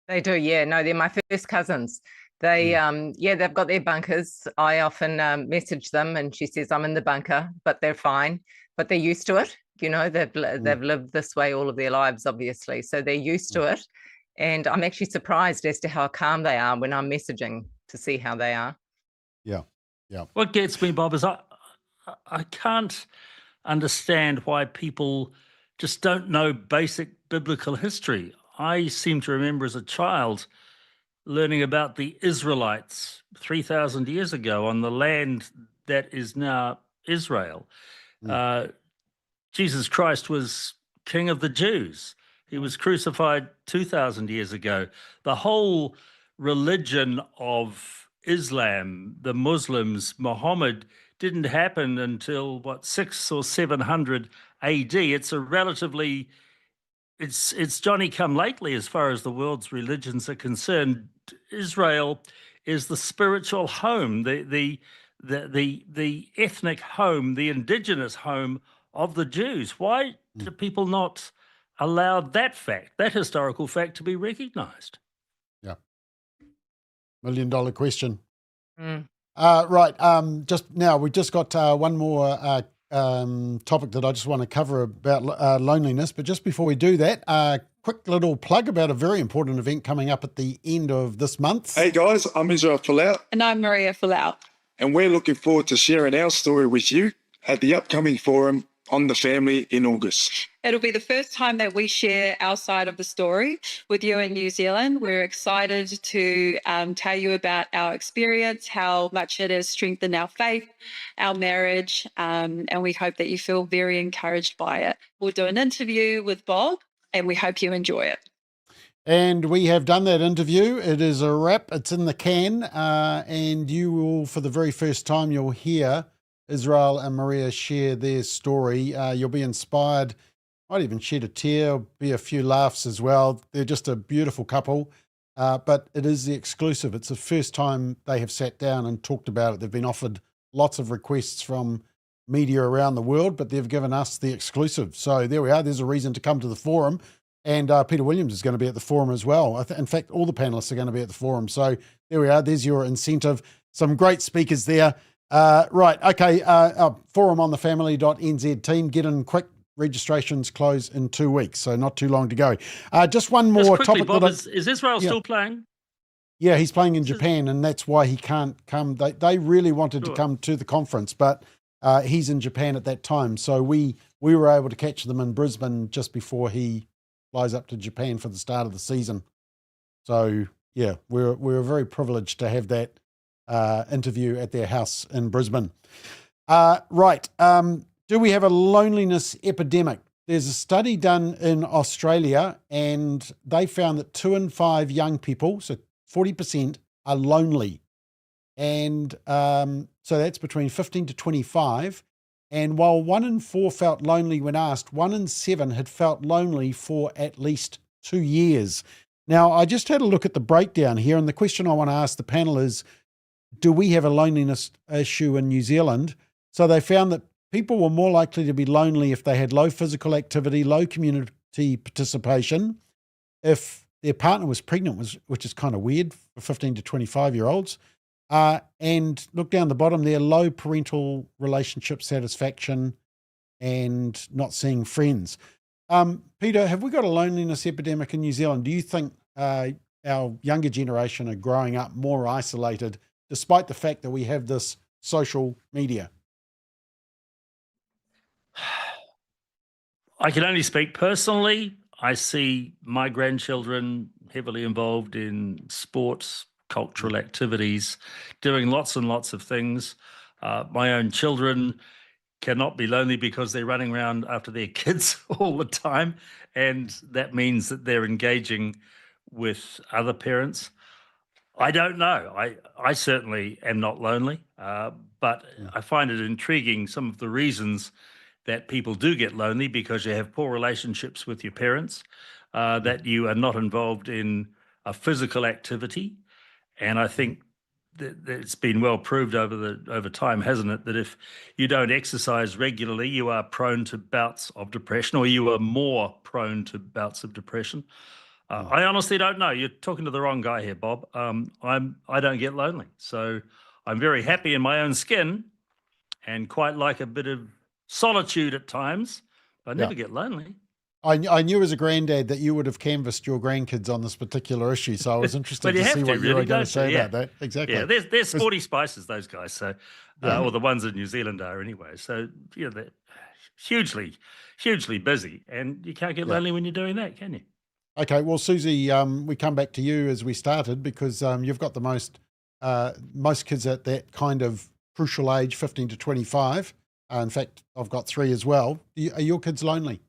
They do, yeah. No, they're my first cousins. They've got their bunkers. I often message them and she says, I'm in the bunker, but they're fine. But they're used to it. They've lived this way all of their lives, obviously. So they're used to it. And I'm actually surprised as to how calm they are when I'm messaging to see how they are. Yeah. What gets me, Bob, is I can't understand why people just don't know basic biblical history. I seem to remember as a child learning about the Israelites 3,000 years ago on the land that is now Israel. Jesus Christ was King of the Jews. He was crucified 2,000 years ago. The whole religion of Islam, the Muslims, Muhammad, didn't happen until 600 or 700 AD. It's a relatively, it's Johnny come lately as far as the world's religions are concerned. Israel is the spiritual home, the ethnic home, the indigenous home of the Jews. Why do people not allow that fact, that historical fact, to be recognized? Yeah. $1 million question. Right. Just now, we just got one more topic that I just want to cover about loneliness. But just before we do that, quick little plug about a very important event coming up at the end of this month. Hey guys, I'm Israel Folau. And I'm Maria Folau. And we're looking forward to sharing our story with you at the upcoming forum on the family in August. It'll be the first time that we share our side of the story with you in New Zealand. We're excited to tell you about our experience, how much it has strengthened our faith, our marriage, and we hope that you feel very encouraged by it. We'll do an interview with Bob, and we hope you enjoy it. And we have done that interview. It is a wrap. It's in the can, and you will, for the very first time, you'll hear Israel and Maria share their story. You'll be inspired, might even shed a tear, be a few laughs as well. They're just a beautiful couple, but it is the exclusive. It's the first time they have sat down and talked about it. They've been offered lots of requests from media around the world, but they've given us the exclusive. So there we are. There's a reason to come to the forum. And Peter Williams is going to be at the forum as well. In fact, all the panelists are going to be at the forum. So there we are. There's your incentive. Some great speakers there. Right, okay, forum on the family.nz team, get in quick. Registrations close in 2 weeks, so not too long to go. Just one more topic. Bob, is Israel still playing? Yeah, he's playing in Japan, and that's why he can't come. They really wanted to come to the conference, but he's in Japan at that time. So we were able to catch them in Brisbane just before he flies up to Japan for the start of the season. So yeah, we're very privileged to have that interview at their house in Brisbane. Right. Do we have a loneliness epidemic? There's a study done in Australia, and they found that 2 in 5 young people, so 40%, are lonely. And so that's between 15 to 25. And while 1 in 4 felt lonely when asked, 1 in 7 had felt lonely for at least 2 years. Now, I just had a look at the breakdown here, and the question I want to ask the panel is, do we have a loneliness issue in New Zealand? So they found that people were more likely to be lonely if they had low physical activity, low community participation, if their partner was pregnant, which is kind of weird for 15 to 25-year-olds. And look down the bottom there, low parental relationship satisfaction and not seeing friends. Peter, have we got a loneliness epidemic in New Zealand? Do you think our younger generation are growing up more isolated, despite the fact that we have this social media? I can only speak personally. I see my grandchildren heavily involved in sports, cultural activities, doing lots and lots of things. My own children cannot be lonely because they're running around after their kids all the time. and that means that they're engaging with other parents. I don't know. I certainly am not lonely, but I find it intriguing, some of the reasons that people do get lonely, because you have poor relationships with your parents, that you are not involved in a physical activity. And I think that it's been well proved over time, hasn't it, that if you don't exercise regularly, you are prone to bouts of depression, or you are more prone to bouts of depression. I honestly don't know. You're talking to the wrong guy here, Bob. I don't get lonely, so I'm very happy in my own skin, and quite like a bit of solitude at times. I never get lonely. I knew as a granddad that you would have canvassed your grandkids on this particular issue, so I was interested to see what you were going to say about that. Exactly. Yeah, they're sporty spices, those guys. So, or the ones in New Zealand are anyway. So, they're hugely, hugely busy, and you can't get lonely when you're doing that, can you? Okay, well, Susie, we come back to you as we started, because you've got the most kids at that kind of crucial age, 15 to 25. In fact, I've got 3 as well. Are your kids lonely?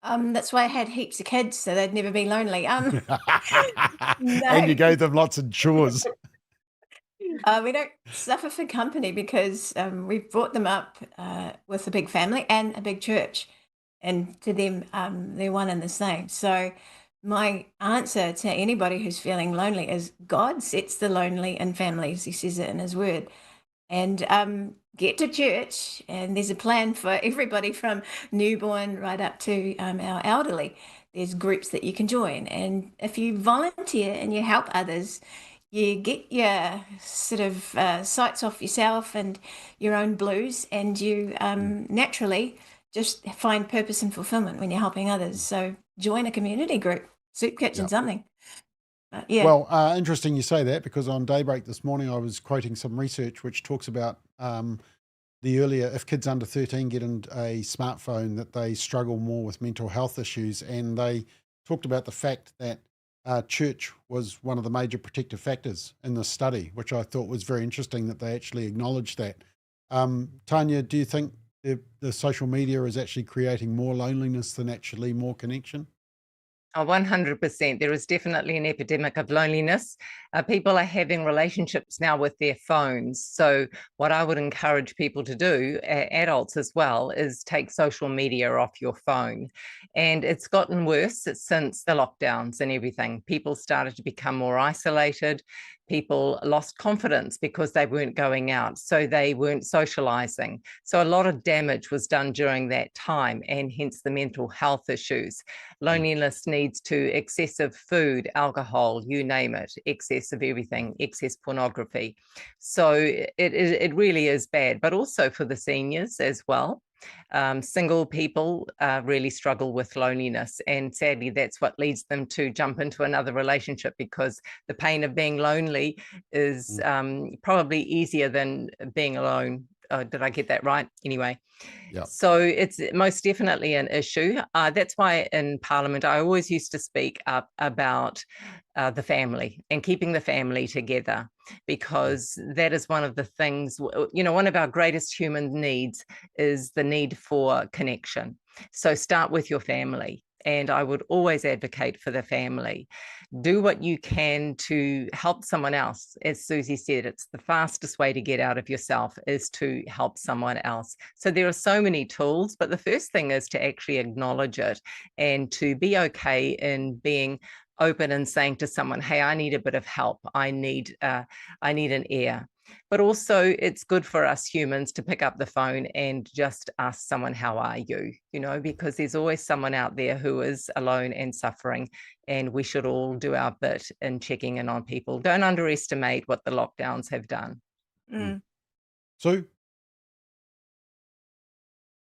That's why I had heaps of kids, so they'd never be lonely. No. And you gave them lots of chores. We don't suffer for company because we've brought them up with a big family and a big church. And to them, they're one and the same. So my answer to anybody who's feeling lonely is God sets the lonely in families. He says it in his word. And get to church, and there's a plan for everybody from newborn right up to our elderly. There's groups that you can join. And if you volunteer and you help others, you get your sort of sights off yourself and your own blues, and you naturally just find purpose and fulfillment when you're helping others. So join a community group, soup kitchen, something. Well, interesting you say that, because on Daybreak this morning I was quoting some research which talks about if kids under 13 get a smartphone, that they struggle more with mental health issues. And they talked about the fact that church was one of the major protective factors in this study, which I thought was very interesting that they actually acknowledged that. Tanya, do you think the social media is actually creating more loneliness than actually more connection? 100%. There is definitely an epidemic of loneliness. People are having relationships now with their phones. So what I would encourage people to do, adults as well, is take social media off your phone. And it's gotten worse since the lockdowns and everything. People started to become more isolated. People lost confidence because they weren't going out, so they weren't socializing. So a lot of damage was done during that time, and hence the mental health issues. Loneliness leads to excessive food, alcohol, you name it, excess of everything, excess pornography. So it really is bad, but also for the seniors as well. Single people really struggle with loneliness, and sadly that's what leads them to jump into another relationship, because the pain of being lonely is probably easier than being alone. Did I get that right? Anyway, so it's most definitely an issue. That's why in Parliament I always used to speak up about the family and keeping the family together, because that is one of the things, one of our greatest human needs is the need for connection. So start with your family. And I would always advocate for the family. Do what you can to help someone else. As Susie said, it's the fastest way to get out of yourself is to help someone else. So there are so many tools, but the first thing is to actually acknowledge it and to be okay in being open and saying to someone, hey, I need a bit of help. I need an ear. But also it's good for us humans to pick up the phone and just ask someone, how are you? Because there's always someone out there who is alone and suffering, and we should all do our bit in checking in on people. Don't underestimate what the lockdowns have done. Sue?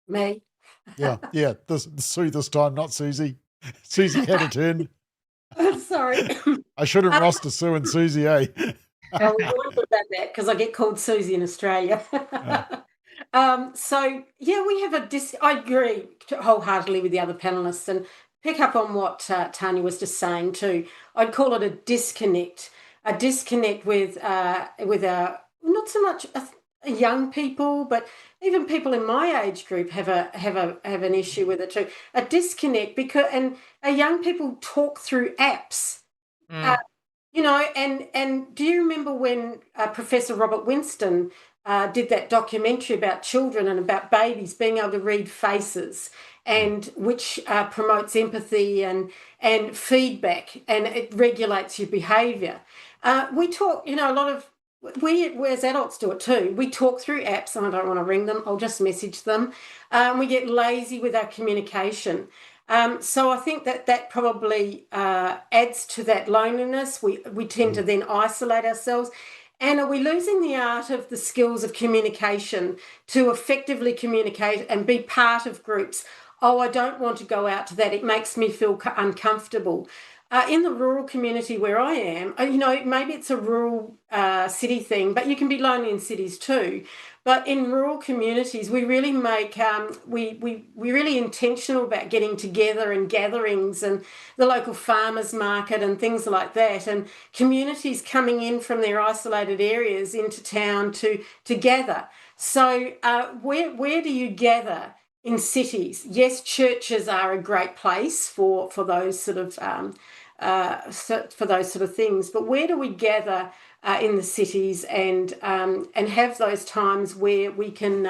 Me? Yeah. Sue this time, not Susie. Susie had a turn. Sorry. I shouldn't roster Sue and Susie, eh? Well, we won't talk about that because I get called Susie in Australia. We have I agree wholeheartedly with the other panelists, and pick up on what Tanya was just saying too. I'd call it a disconnect with not so much young people, but even people in my age group have an issue with it too, a disconnect, because and young people talk through apps. You know, and do you remember when Professor Robert Winston did that documentary about children and about babies being able to read faces, and which promotes empathy and feedback, and it regulates your behaviour. We talk, you know, a lot of, we as adults do it too. We talk through apps, and I don't want to ring them, I'll just message them. We get lazy with our communication. So I think that probably adds to that loneliness. We tend to then isolate ourselves. And are we losing the art of the skills of communication to effectively communicate and be part of groups? Oh, I don't want to go out to that. It makes me feel uncomfortable. In the rural community where I am, you know, maybe it's a rural city thing, but you can be lonely in cities too. But in rural communities, we really make, we're really intentional about getting together and gatherings and the local farmers market and things like that, and communities coming in from their isolated areas into town to gather. So where do you gather in cities? Yes, churches are a great place for those sort of things, but where do we gather in the cities and have those times where we can,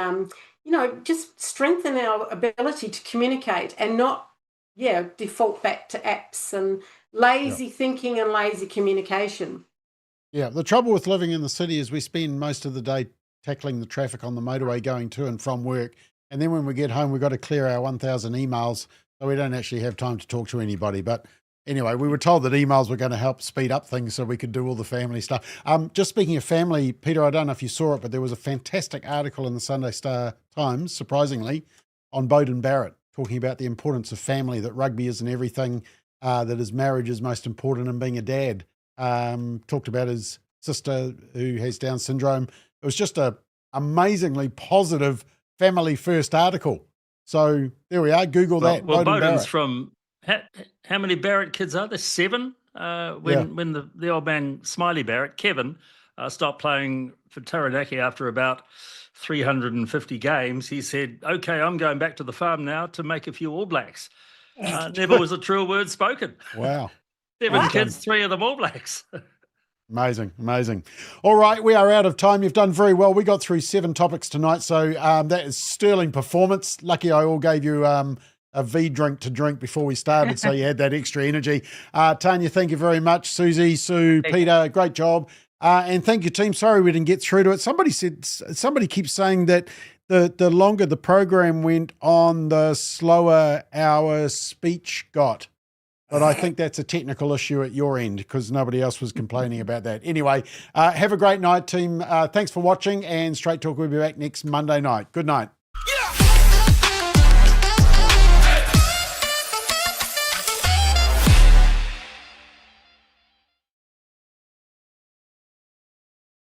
you know, just strengthen our ability to communicate and not, default back to apps and lazy thinking and lazy communication. Yeah, the trouble with living in the city is we spend most of the day tackling the traffic on the motorway going to and from work. And then when we get home, we've got to clear our 1,000 emails, so we don't actually have time to talk to anybody. But anyway, we were told that emails were going to help speed up things so we could do all the family stuff. Just speaking of family, Peter, I don't know if you saw it, but there was a fantastic article in the Sunday Star Times, surprisingly, on Bowden Barrett, talking about the importance of family, that rugby isn't everything, that his marriage is most important, and being a dad. Talked about his sister who has Down syndrome. It was just a amazingly positive family first article. So there we are. Google that. Well, Bowden's Barrett. From how many Barrett kids are there? 7. When the old man Smiley Barrett, Kevin, stopped playing for Taranaki after about 350 games, he said, "Okay, I'm going back to the farm now to make a few All Blacks." Never was a truer word spoken. Wow. 7 kids, 3 of them All Blacks. Amazing, amazing. All right, we are out of time. You've done very well. We got through 7 topics tonight, so that is sterling performance. Lucky I all gave you a V drink to drink before we started, so you had that extra energy. Tanya, thank you very much. Susie, Sue, Peter, great job. And thank you, team. Sorry we didn't get through to it. Somebody keeps saying that the longer the program went on, the slower our speech got. But I think that's a technical issue at your end because nobody else was complaining about that. Anyway, have a great night, team. Thanks for watching, and Straight Talk will be back next Monday night. Good night.